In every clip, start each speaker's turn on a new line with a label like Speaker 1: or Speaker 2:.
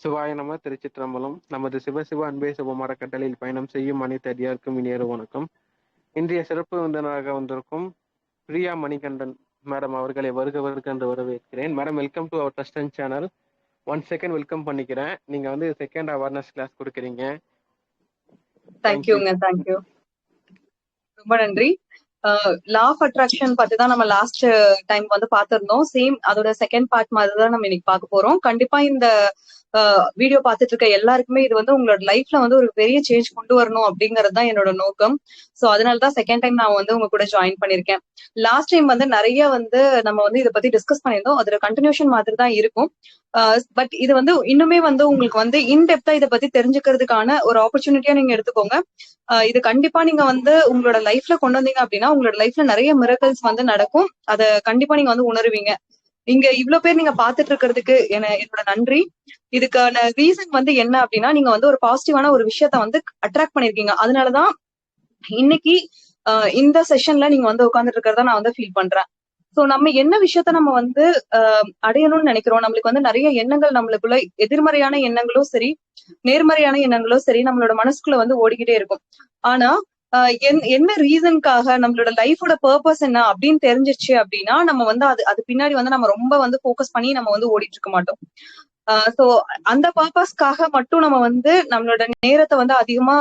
Speaker 1: சிவாய நம. திருச்சிற்றம்பலம். நமது சிவசிவ அன்பே சிவமர கட்டளையில் பயணம் செய்யும் அனைத்து அடியாருக்கும் இனியரு வணக்கம். இன்றைய சிறப்பு விருந்தினராக வந்திருக்கும் பிரியா மணிகண்டன் மேடம் அவர்களை வருக வருக என்று வரவேற்கிறேன். Madam, welcome to our trust and channel. 1 second welcome பண்ணிக்கிறேன். நீங்க வந்து செகண்ட் அவேர்னஸ் கிளாஸ் கொடுக்குறீங்க.
Speaker 2: தேங்க்யூங்க. தேங்க்யூ, ரொம்ப நன்றி. லா ஆஃப் அட்ராக்ஷன் பத்தி தான் நம்ம லாஸ்ட் டைம் வந்து பாத்திருந்தோம். சேம் அதோட செகண்ட் பார்ட் மாதிரி தான் நம்ம இன்னைக்கு பார்க்க போறோம். கண்டிப்பா இந்த வீடியோ பார்த்துட்டு இருக்க எல்லாருக்குமே இது வந்து உங்களோட லைஃப்ல வந்து ஒரு பெரிய சேஞ்ச் கொண்டு வரணும் அப்படிங்கிறது தான் என்னோட நோக்கம். சோ அதனாலதான் செகண்ட் டைம் நான் வந்து உங்க கூட ஜாயின் பண்ணிருக்கேன். லாஸ்ட் டைம் வந்து நிறைய வந்து நம்ம வந்து இதை பத்தி டிஸ்கஸ் பண்ணியிருந்தோம். அதோட கண்டினியூஷன் மாதிரி தான் இருக்கும். பட் இது வந்து இன்னுமே வந்து உங்களுக்கு வந்து இன்டெப்தா இதை பத்தி தெரிஞ்சுக்கிறதுக்கான ஒரு ஆப்பர்ச்சுனிட்டியா நீங்க எடுத்துக்கோங்க. இது கண்டிப்பா நீங்க வந்து உங்களோட லைஃப்ல கொண்டு வந்தீங்க அப்படின்னா உங்களோட லைஃப்ல நிறைய மிரக்கல்ஸ் வந்து நடக்கும். அதை கண்டிப்பா நீங்க வந்து உணருவீங்க. இங்க இவ்வளவு பேர் நீங்க பாத்துட்டு இருக்கிறதுக்கு என்னோட நன்றி. இதுக்கான ரீசன் வந்து என்ன அப்படின்னா, நீங்க வந்து ஒரு பாசிட்டிவான ஒரு விஷயத்த வந்து அட்ராக்ட் பண்ணிருக்கீங்க. அதனாலதான் இன்னைக்கு இந்த செஷன்ல நீங்க வந்து உட்கார்ந்துட்டு இருக்கிறதா நான் வந்து ஃபீல் பண்றேன். சோ நம்ம என்ன விஷயத்த நம்ம வந்து அடையணும்னு நினைக்கிறோம். நம்மளுக்கு வந்து நிறைய எண்ணங்கள் நம்மளுக்குள்ள எதிர்மறையான எண்ணங்களும் சரி, நேர்மறையான எண்ணங்களும் சரி நம்மளோட மனசுக்குள்ள வந்து ஓடிக்கிட்டே இருக்கும். ஆனா என்ன ரீசனுக்காக நம்மளோட லைஃபோட பர்பஸ் என்ன அப்படின்னு தெரிஞ்சிச்சு அப்படின்னா நம்ம வந்து அது பின்னாடி வந்து நம்ம ரொம்ப வந்து போக்கஸ் பண்ணி நம்ம வந்து ஓடிட்டு இருக்க மாட்டோம். சோ அந்த பர்பஸ்க்காக மட்டும் நம்ம வந்து நம்மளோட நேரத்தை வந்து அதிகமா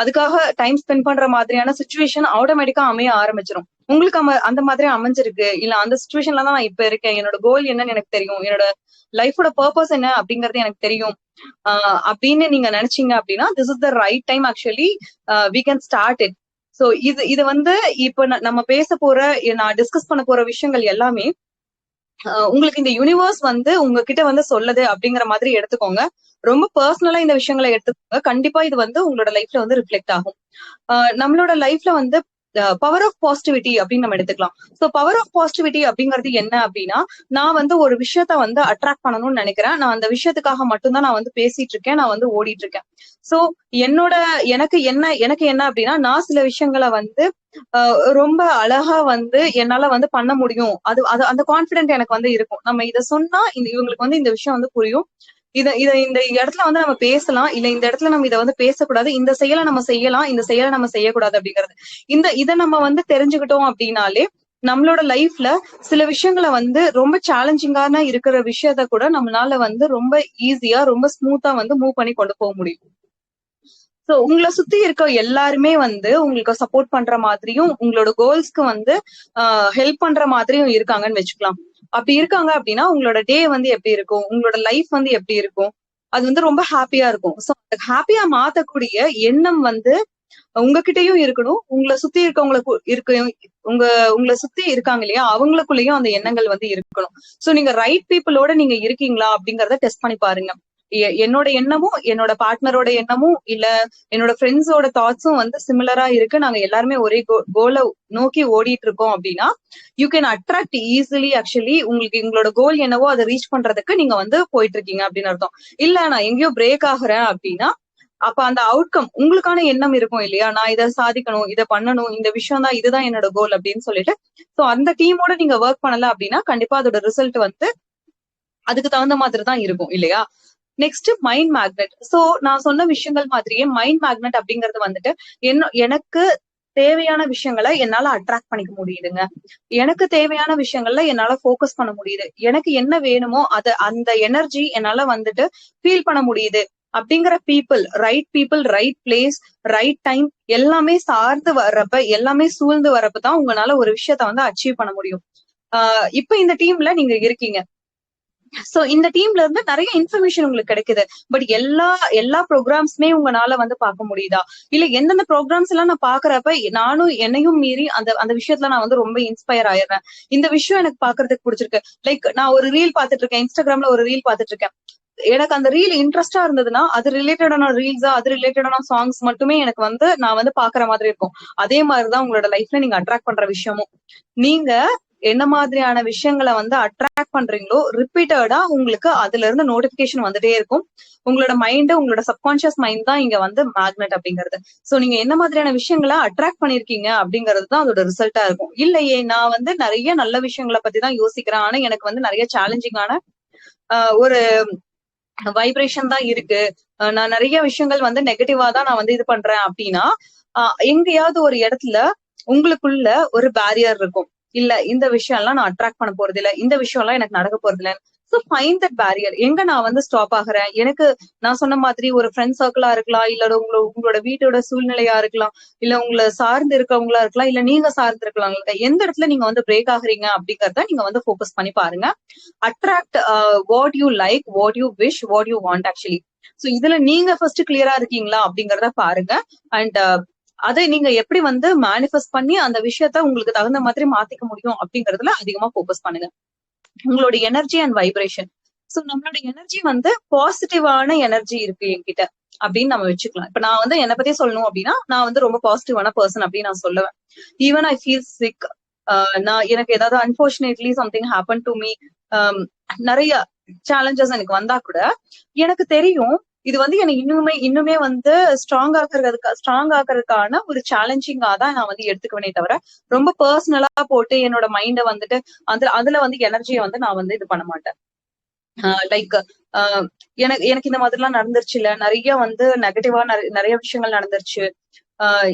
Speaker 2: அதுக்காக டைம் ஸ்பெண்ட் பண்ற மாதிரியான சுச்சுவேஷன் ஆட்டோமேட்டிக்கா அமைய ஆரம்பிச்சிடும். உங்களுக்கு அந்த மாதிரி அமைஞ்சிருக்கு, இல்ல அந்த சுச்சுவேஷன்ல தான் நான் இப்ப இருக்கேன், என்னோட கோல் என்னன்னு எனக்கு தெரியும், என்னோட லைஃபோட பர்பஸ் என்ன அப்படிங்கறது எனக்கு தெரியும் அப்படின்னு நீங்க நினைச்சீங்க அப்படின்னா this is the right time. Actually we can start it. So இது வந்து இப்ப நம்ம பேச போற, நான் டிஸ்கஸ் பண்ண போற விஷயங்கள் எல்லாமே உங்களுக்கு இந்த யூனிவர்ஸ் வந்து உங்ககிட்ட வந்து சொல்லுது அப்படிங்கிற மாதிரி எடுத்துக்கோங்க. ரொம்ப பர்சனலா இந்த விஷயங்களை எடுத்துக்கோங்க. கண்டிப்பா இது வந்து உங்களோட லைஃப்ல வந்து ரிஃப்ளெக்ட் ஆகும். நம்மளோட லைஃப்ல வந்து பவர் ஆஃப் பாசிட்டிவிட்டி அப்படின்னு நம்ம எடுத்துக்கலாம். சோ பவர் ஆஃப் பாசிட்டிவிட்டி அப்படிங்கிறது என்ன அப்படின்னா, நான் வந்து ஒரு விஷயத்த வந்து அட்ராக்ட் பண்ணணும்னு நினைக்கிறேன். நான் அந்த விஷயத்துக்காக மட்டும்தான் நான் வந்து பேசிட்டு இருக்கேன், நான் வந்து ஓடிட்டு இருக்கேன். சோ எனக்கு என்ன அப்படின்னா, நான் சில விஷயங்களை வந்து ரொம்ப அழகா வந்து என்னால வந்து பண்ண முடியும். அது அந்த கான்பிடென்ட் எனக்கு வந்து இருக்கும். நம்ம இதை சொன்னா இவங்களுக்கு வந்து இந்த விஷயம் வந்து புரியும். இத இந்த இடத்துல வந்து நம்ம பேசலாம், இல்ல இந்த இடத்துல நம்ம இதை வந்து பேசக்கூடாது, இந்த செயலை நம்ம செய்யலாம், இந்த செயலை நம்ம செய்யக்கூடாது அப்படிங்கிறது. இதை நம்ம வந்து தெரிஞ்சுக்கிட்டோம் அப்படின்னாலே நம்மளோட லைஃப்ல சில விஷயங்களை வந்து ரொம்ப சேலஞ்சிங்கான இருக்கிற விஷயத்த கூட நம்மளால வந்து ரொம்ப ஈஸியா ரொம்ப ஸ்மூத்தா வந்து மூவ் பண்ணி கொண்டு போக முடியும். சோ உங்களை சுத்தி இருக்க எல்லாருமே வந்து உங்களுக்கு சப்போர்ட் பண்ற மாதிரியும் உங்களோட கோல்ஸ்க்கு வந்து ஹெல்ப் பண்ற மாதிரியும் இருக்காங்கன்னு வச்சுக்கலாம். அப்படி இருக்காங்க அப்படின்னா உங்களோட டே வந்து எப்படி இருக்கும், உங்களோட லைஃப் வந்து எப்படி இருக்கும், அது வந்து ரொம்ப ஹாப்பியா இருக்கும். சோ ஹாப்பியா மாத்தக்கூடிய எண்ணம் வந்து உங்ககிட்டயும் இருக்கணும், உங்களை சுத்தி இருக்கவங்களுக்கு உங்களை சுத்தி இருக்காங்க இல்லையா அவங்களுக்குள்ளயும் அந்த எண்ணங்கள் வந்து இருக்கணும். சோ நீங்க ரைட் பீப்புளோட நீங்க இருக்கீங்களா அப்படிங்கறத டெஸ்ட் பண்ணி பாருங்க. என்னோட எண்ணமும் என்னோட பார்ட்னரோட எண்ணமும் இல்ல என்னோட ஃப்ரெண்ட்ஸோட தாட்ஸும் வந்து சிமிலரா இருக்கு, நாங்க எல்லாருமே ஒரே கோலை நோக்கி ஓடிட்டு இருக்கோம் அப்படின்னா you can attract easily. Actually உங்களுக்கு உங்களோட கோல் என்னவோ அதை ரீச் பண்றதுக்கு நீங்க வந்து போயிட்டு இருக்கீங்க அப்படின்னு அர்த்தம். இல்ல நான் எங்கேயோ பிரேக் ஆகுறேன் அப்படின்னா அப்ப அந்த அவுட்கம் உங்களுக்கான எண்ணம் இருக்கும் இல்லையா, நான் இதை சாதிக்கணும், இதை பண்ணணும், இந்த விஷயம் தான், இதுதான் என்னோட கோல் அப்படின்னு சொல்லிட்டு சோ அந்த டீமோட நீங்க ஒர்க் பண்ணல அப்படின்னா கண்டிப்பா அதோட ரிசல்ட் வந்து அதுக்கு தகுந்த மாதிரி தான் இருக்கும் இல்லையா. Next mind magnet. சோ நான் சொன்ன விஷயங்கள் மாதிரியே மைண்ட் மேக்னெட் அப்படிங்கறது வந்துட்டு எனக்கு தேவையான விஷயங்களை என்னால அட்ராக்ட் பண்ணிக்க முடியுதுங்க. எனக்கு தேவையான விஷயங்கள்ல என்னால போக்கஸ் பண்ண முடியுது. எனக்கு என்ன வேணுமோ அந்த எனர்ஜி என்னால வந்துட்டு ஃபீல் பண்ண முடியுது அப்படிங்கிற people, right place, right time எல்லாமே சார்ந்து வர்றப்ப, எல்லாமே சூழ்ந்து வர்றப்பதான் உங்களால ஒரு விஷயத்த வந்து அச்சீவ் பண்ண முடியும். இப்ப இந்த டீம்ல நீங்க இருக்கீங்க. சோ இந்த டீம்ல இருந்து நிறைய இன்ஃபர்மேஷன் உங்களுக்கு கிடைக்குது. பட் எல்லா ப்ரோக்ராம்ஸுமே உங்களால வந்து பார்க்க முடியுதா, இல்ல எந்தெந்த ப்ரோக்ராம்ஸ் எல்லாம் நான் பாக்குறப்ப நானும் என்னையும் மீறி அந்த விஷயத்துல நான் வந்து ரொம்ப இன்ஸ்பயர் ஆயிடுறேன். இந்த விஷயம் எனக்கு பாக்குறதுக்கு பிடிச்சிருக்கு. லைக் நான் ஒரு ரீல் பாத்துட்டு இருக்கேன், இன்ஸ்டாகிராம்ல ஒரு ரீல் பாத்துட்டு இருக்கேன். எனக்கு அந்த ரீல் இன்ட்ரெஸ்டா இருந்ததுன்னா அது ரிலேட்டடான ரீல்ஸா, அது ரிலேட்டடான சாங்ஸ் மட்டுமே எனக்கு வந்து நான் வந்து பாக்குற மாதிரி இருக்கும். அதே மாதிரிதான் உங்களோட லைஃப்ல நீங்க அட்ராக்ட் பண்ற விஷயமும். நீங்க என்ன மாதிரியான விஷயங்களை வந்து அட்ராக்ட் பண்றீங்களோ ரிப்பீட்டடா உங்களுக்கு அதுல இருந்து நோட்டிபிகேஷன் வந்துட்டே இருக்கும். உங்களோட மைண்ட், உங்களோட சப்கான்சியஸ் மைண்ட் தான் இங்க வந்து மேக்னெட் அப்படிங்கிறது. சோ நீங்க என்ன மாதிரியான விஷயங்களை அட்ராக்ட் பண்ணிருக்கீங்க அப்படிங்கிறது தான் அதோட ரிசல்ட்டா இருக்கும். இல்லையே நான் வந்து நிறைய நல்ல விஷயங்களை பத்தி தான் யோசிக்கிறேன், ஆனா எனக்கு வந்து நிறைய சேலஞ்சிங்கான ஒரு வைப்ரேஷன் தான் இருக்கு, நான் நிறைய விஷயங்கள் வந்து நெகட்டிவா தான் நான் வந்து இது பண்றேன் அப்படின்னா, எங்கேயாவது ஒரு இடத்துல உங்களுக்குள்ள ஒரு பேரியர் இருக்கும். இல்ல இந்த விஷயம் எல்லாம் நான் அட்ராக்ட் பண்ண போறது இல்ல, இந்த விஷயம் எல்லாம் எனக்கு நடக்க போறது இல்ல. So find that barrier. எங்க நான் வந்து ஸ்டாப் ஆகுறேன்? எனக்கு நான் சொன்ன மாதிரி ஒரு ஃப்ரெண்ட் சர்க்கிளா இருக்கலாம், இல்ல உங்களோட வீட்டோட சூழ்நிலையா இருக்கலாம், இல்ல உங்களை சார்ந்து இருக்கவங்களா இருக்கலாம், இல்ல நீங்க சார்ந்து இருக்கலாம். எந்த இடத்துல நீங்க வந்து பிரேக் ஆகுறீங்க அப்படிங்கறத நீங்க வந்து ஃபோக்கஸ் பண்ணி பாருங்க. Attract what you like, what you wish, what you want actually. So இதுல நீங்க ஃபர்ஸ்ட் கிளியரா இருக்கீங்களா அப்படிங்கறத பாருங்க. அண்ட் அதை நீங்க எப்படி வந்து மேனிஃபெஸ்ட் பண்ணி அந்த விஷயத்த உங்களுக்கு தகுந்த மாதிரி மாத்திக்க முடியும் அப்படிங்கறதுல அதிகமா ஃபோக்கஸ் பண்ணுங்க. உங்களோட எனர்ஜி அண்ட் வைப்ரேஷன். சோ நம்மளோட எனர்ஜி வந்து பாசிட்டிவான எனர்ஜி இருக்கு என்கிட்ட அப்படின்னு நம்ம வச்சுக்கலாம். இப்ப நான் வந்து என்னை பத்தி சொல்லணும் அப்படின்னா, நான் வந்து ரொம்ப பாசிட்டிவான பர்சன் அப்படின்னு நான் சொல்லுவேன். ஈவன் ஐ ஃபீல் சிக், நான் எனக்கு ஏதாவது unfortunately something happen to me, நிறைய சேலஞ்சஸ் எனக்கு வந்தா கூட எனக்கு தெரியும் இது வந்து எனக்கு இன்னுமே வந்து ஸ்ட்ராங் ஆக்குறதுக்கான ஒரு சேலஞ்சிங்கா தான் நான் வந்து எடுத்துக்குவேனே தவிர, ரொம்ப பர்சனலா போட்டு என்னோட மைண்ட வந்துட்டு அதுல வந்து எனர்ஜியை வந்து நான் வந்து இது பண்ண மாட்டேன். லைக் எனக்கு இந்த மாதிரி எல்லாம் நடந்துருச்சு, இல்ல நிறைய வந்து நெகட்டிவா நிறைய விஷயங்கள் நடந்துருச்சு.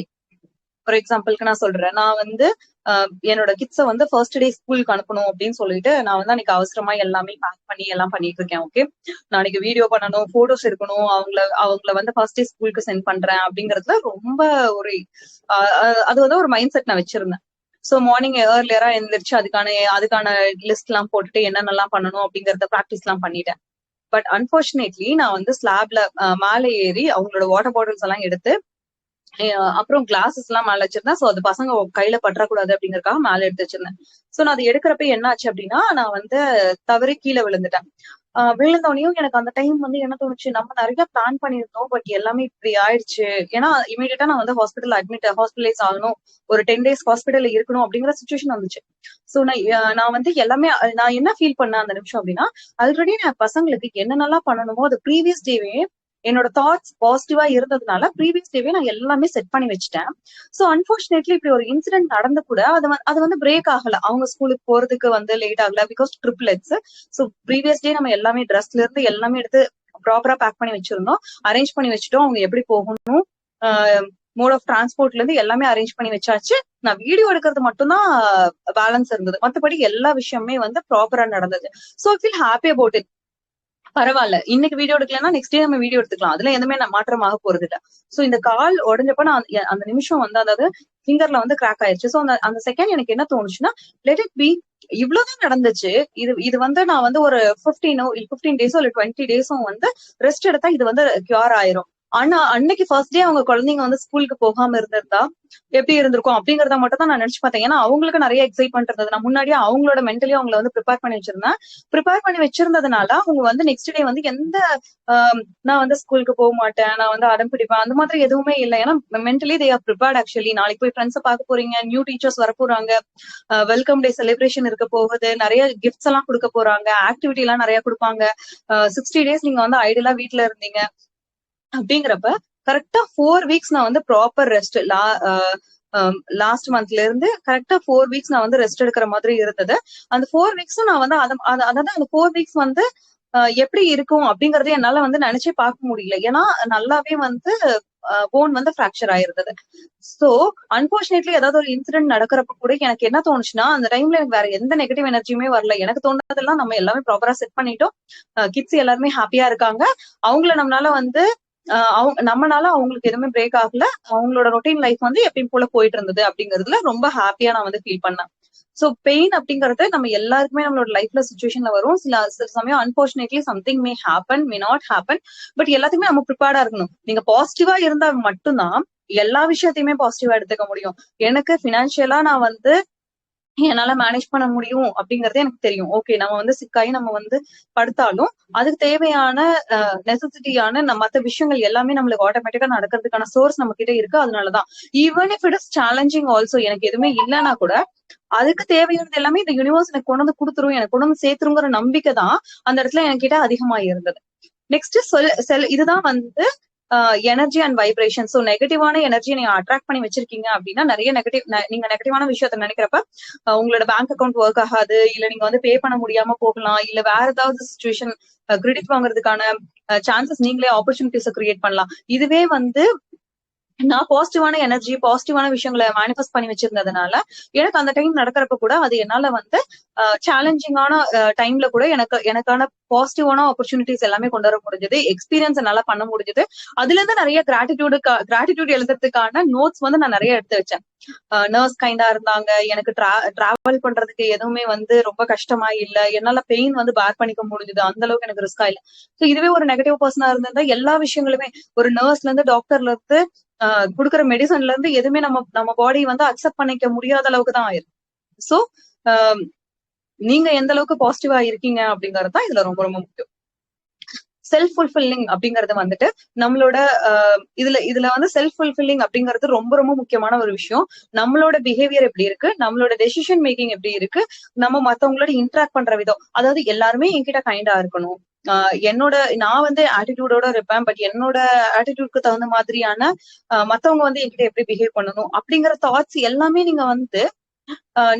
Speaker 2: ஃபார் எக்ஸாம்பிளுக்கு நான் சொல்றேன், நான் வந்து என்னோட கிட்ஸை வந்து ஃபர்ஸ்ட் டே ஸ்கூலுக்கு அனுப்பணும் அப்படின்னு சொல்லிட்டு நான் வந்து அன்னைக்கு அவசரமா எல்லாமே பேக் பண்ணி எல்லாம் பண்ணிட்டு இருக்கேன். ஓகே, நாளைக்கு வீடியோ பண்ணணும், போட்டோஸ் எடுக்கணும், அவங்கள வந்து ஃபர்ஸ்ட் டே ஸ்கூலுக்கு சென்ட் பண்றேன் அப்படிங்கறதுல ரொம்ப ஒரு அது வந்து ஒரு மைண்ட் செட் நான் வச்சிருந்தேன். சோ மார்னிங் ஏர்லியரா எழுந்திரிச்சு அதுக்கான லிஸ்ட் எல்லாம் போட்டுட்டு என்னென்னலாம் பண்ணணும் அப்படிங்கறத ப்ராக்டிஸ் எல்லாம் பண்ணிட்டேன். பட் அன்பார்ச்சுனேட்லி நான் வந்து ஸ்லாப்ல மேலே ஏறி அவங்களோட வாட்டர் பாட்டில்ஸ் எல்லாம் எடுத்து அப்புறம் கிளாஸஸ் எல்லாம் மேல வச்சிருந்தேன். சோ அது பசங்க கையில பற்றக்கூடாது அப்படிங்கறதுக்காக மேல எடுத்து வச்சிருந்தேன். சோ நான் அதை எடுக்கிறப்ப என்ன ஆச்சு அப்படின்னா, நான் வந்து தவறி கீழே விழுந்துட்டேன். விழுந்தோடனையும் எனக்கு அந்த டைம் வந்து என்ன தோணுச்சு, நம்ம நிறைய பிளான் பண்ணிருந்தோம், பட் எல்லாமே இப்படி ஆயிடுச்சு. ஏன்னா இமீடியட்டா நான் வந்து ஹாஸ்பிட்டலைஸ் ஆகணும், ஒரு 10 days ஹாஸ்பிட்டல்ல இருக்கணும் அப்படிங்கிற சுச்சுவேஷன் வந்துச்சு. சோ நான் வந்து எல்லாமே நான் என்ன ஃபீல் பண்ணேன் அந்த நிமிஷம் அப்படின்னா, ஆல்ரெடி நான் பசங்களுக்கு என்னென்னலாம் பண்ணணுமோ அது ப்ரீவியஸ் டேவே என்னோட தாட்ஸ் பாசிட்டிவா இருந்ததுனால ப்ரீவியஸ் டேவே நான் எல்லாமே செட் பண்ணி வச்சுட்டேன். சோ அன்பார்ச்சுனேட்லி இப்படி ஒரு இன்சிடென்ட் நடந்து கூட அது வந்து பிரேக் ஆகல. அவங்க ஸ்கூலுக்கு போறதுக்கு வந்து லேட் ஆகல, பிகாஸ் ட்ரிப்லெட்ஸ். சோ ப்ரீவியஸ் டே நம்ம எல்லாமே ட்ரெஸ்ல இருந்து எல்லாமே எடுத்து ப்ராப்பரா பேக் பண்ணி வச்சிருந்தோம், அரேஞ்ச் பண்ணி வச்சுட்டோம். அவங்க எப்படி போகணும், மோட் ஆஃப் டிரான்ஸ்போர்ட்ல இருந்து எல்லாமே அரேஞ்ச் பண்ணி வச்சாச்சு. நான் வீடியோ எடுக்கிறது மட்டும்தான் பேலன்ஸ் இருந்தது, மற்றபடி எல்லா விஷயமே வந்து ப்ராப்பரா நடந்தது. So I feel happy about it. பரவாயில்ல, இன்னைக்கு வீடியோ எடுக்கலன்னா நெக்ஸ்ட் டே நம்ம வீடியோ எடுத்துக்கலாம், அதுல எதுவுமே மாற்றமாக போறது இல்ல. சோ இந்த கால் உடஞ்சப்ப நான் அந்த நிமிஷம் வந்து அதாவது ஃபிங்கர்ல வந்து கிராக் ஆயிருச்சு. சோ அந்த செகண்ட் எனக்கு என்ன தோணுச்சுன்னா, லெட் இட் பி, இவ்வளவுதான் நடந்துச்சு. இது வந்து நான் வந்து ஒரு 15 days இல்ல 20 days வந்து ரெஸ்ட் எடுத்தா இது வந்து கியூர் ஆயிரும். ஆனா அன்னைக்கு ஃபர்ஸ்ட் டே அவங்க குழந்தைங்க வந்து ஸ்கூலுக்கு போகாம இருந்திருந்தா எப்படி இருந்திருக்கும் அப்படிங்கறத மட்டும் தான் நான் நினைச்சு பார்த்தேன். ஏன்னா அவங்களுக்கு நிறைய எக்ஸைட்மெண்ட் இருந்தது. நான் முன்னாடியே அவங்களோட மென்டலி அவங்களை வந்து ப்ரிப்பேர் பண்ணி வச்சிருந்ததுனால அவங்க வந்து நெக்ஸ்ட் டே வந்து எந்த நான் வந்து ஸ்கூலுக்கு போக மாட்டேன், நான் வந்து அடம் பிடிப்பேன், அந்த மாதிரி எதுவுமே இல்லை. ஏன்னா mentally they are prepared. Actually நாளைக்கு போய் ஃப்ரெண்ட்ஸை பார்க்க போறீங்க, நியூ டீச்சர்ஸ் வர போறாங்க, வெல்கம் டே செலிப்ரேஷன் இருக்க போகுது, நிறைய கிஃப்ட்ஸ் எல்லாம் கொடுக்க போறாங்க, ஆக்டிவிட்டி எல்லாம் நிறைய கொடுப்பாங்க. 60 days நீங்க வந்து ஐடியலா வீட்டுல இருந்தீங்க அப்படிங்கிறப்ப கரெக்டா 4 weeks நான் வந்து ப்ராப்பர் ரெஸ்ட், லாஸ்ட் மந்த்ல இருந்து கரெக்டா 4 weeks நான் வந்து ரெஸ்ட் எடுக்கிற மாதிரி இருந்தது. அந்த 4 weeks நான் வந்து அதாவது அந்த 4 weeks வந்து எப்படி இருக்கும் அப்படிங்கறத என்னால வந்து நினைச்சே பார்க்க முடியல. ஏன்னா நல்லாவே வந்து போன் வந்து ஃபிராக்சர் ஆயிருந்தது. சோ அன்பார்ச்சுனேட்லி ஏதாவது ஒரு இன்சிடென்ட் நடக்கிறப்ப கூட எனக்கு என்ன தோணுச்சுன்னா, அந்த டைம்ல எனக்கு வேற எந்த நெகட்டிவ் எனர்ஜியுமே வரல. எனக்கு தோணுனதெல்லாம் நம்ம எல்லாமே ப்ராப்பரா செட் பண்ணிட்டோம், கிட்ஸ் எல்லாருமே ஹாப்பியா இருக்காங்க, அவங்கள நம்மளால வந்து நம்மனால அவங்களுக்கு எதுவுமே பிரேக் ஆகல, அவங்களோட ரொட்டீன் லைஃப் வந்து எப்பயும் போல போயிட்டு இருந்தது அப்படிங்கறதுல ரொம்ப ஹாப்பியா நான் வந்து ஃபீல் பண்ணேன். சோ பெயின் அப்படிங்கறது நம்ம எல்லாருக்குமே நம்மளோட லைஃப்ல சிச்சுவேஷன்ல வரும். சில சமயம் unfortunately something may happen, may not happen. But எல்லாத்துக்குமே நம்ம ப்ரிப்பேர்டா இருக்கணும். நீங்க பாசிட்டிவா இருந்தா மட்டும்தான் எல்லா விஷயத்தையுமே பாசிட்டிவா எடுத்துக்க முடியும். எனக்கு பினான்சியலா நான் வந்து என்னால மேனேஜ் பண்ண முடியும் அப்படிங்கறது எனக்கு தெரியும். ஓகே, நம்ம வந்து சிக்காயி நம்ம வந்து படுத்தாலும் அதுக்கு தேவையான நெசசிட்டியான மத்த விஷயங்கள் எல்லாமே நம்மளுக்கு ஆட்டோமேட்டிக்கா நடக்கிறதுக்கான சோர்ஸ் நம்ம கிட்ட இருக்கு. அதனாலதான் even if it is challenging also, எனக்கு எதுவுமே இல்லைன்னா கூட அதுக்கு தேவையானது எல்லாமே இந்த யூனிவர்ஸ் எனக்கு கொண்டு வந்து கொடுத்துரும், எனக்கு கொண்டு வந்து சேர்த்துருங்கிற நம்பிக்கை தான் அந்த இடத்துல என்கிட்ட அதிகமா இருந்தது. நெக்ஸ்ட் இதுதான் வந்து எனர்ஜி அண்ட் வைப்ரேஷன். ஸோ நெகட்டிவான எனர்ஜியை நீங்க அட்ராக்ட் பண்ணி வச்சிருக்கீங்க அப்படின்னா நிறைய நீங்க நெகட்டிவான விஷயத்த நினைக்கிறப்ப உங்களோட பேங்க் அக்கௌண்ட் ஒர்க் ஆகாது, இல்ல நீங்க வந்து பே பண்ண முடியாம போகலாம், இல்ல வேற ஏதாவது சுச்சுவேஷன் கிரெடிட் வாங்குறதுக்கான சான்சஸ் நீங்களே ஆப்பர்ச்சுனிட்டிஸ் கிரியேட் பண்ணலாம். இதுவே வந்து நான் பாசிட்டிவான எனர்ஜி பாசிட்டிவான விஷயங்களை மேனிஃபெஸ்ட் பண்ணி வச்சிருந்ததுனால எனக்கு அந்த டைம் நடக்கிறப்ப கூட அது என்னால வந்து சேலஞ்சிங்கான டைம்ல கூட எனக்கான பாசிட்டிவான ஆப்பர்ச்சுனிட்டிஸ் எல்லாமே கொண்டு வர முடிஞ்சது, எக்ஸ்பீரியன்ஸ் என்னால பண்ண முடிஞ்சது. அதுல இருந்து நிறைய கிராட்டிடியூட் எழுதுறதுக்கான நோட்ஸ் வந்து நான் நிறைய எடுத்து வச்சேன். நர்ஸ் கைண்டா இருந்தாங்க, எனக்கு டிராவல் பண்றதுக்கு எதுவுமே வந்து ரொம்ப கஷ்டமா இல்ல, என்னால பெயின் வந்து பேர் பண்ணிக்க முடிஞ்சது, அந்த அளவுக்கு எனக்கு ரிஸ்கா இல்ல. சோ இதுவே ஒரு நெகட்டிவ் பர்சனா இருந்தா எல்லா விஷயங்களுமே ஒரு நர்ஸ்ல இருந்து டாக்டர்ல இருந்து குடுக்குற மெடிசன்ல இருந்து எதுவுமே நம்ம பாடி வந்து அக்செப்ட் பண்ணிக்க முடியாத அளவுக்கு தான் ஆயிருக்கு. சோ நீங்க எந்த அளவுக்கு பாசிட்டிவா இருக்கீங்க அப்படிங்கறது தான் இதுல ரொம்ப ரொம்ப முக்கியம். செல்ஃப் ஃபுல்ஃபில்லிங் அப்படிங்கறது வந்துட்டு நம்மளோட இதுல வந்து செல்ஃப் ஃபுல்ஃபில்லிங் அப்படிங்கிறது ரொம்ப ரொம்ப முக்கியமான ஒரு விஷயம். நம்மளோட பிஹேவியர் எப்படி இருக்கு, நம்மளோட டெசிஷன் மேக்கிங் எப்படி இருக்கு, நம்ம மத்தவங்களோட இன்டராக்ட் பண்ற விதம், அதாவது எல்லாருமே என்கிட்ட கைண்டா இருக்கணும், நான் வந்து ஆட்டிடியூடோட இருப்பேன், பட் என்னோட ஆட்டிடியூட்க்கு தகுந்த மாதிரியான மத்தவங்க வந்து என்கிட்ட எப்படி பிஹேவ் பண்ணணும் அப்படிங்கிற தாட்ஸ் எல்லாமே நீங்க வந்து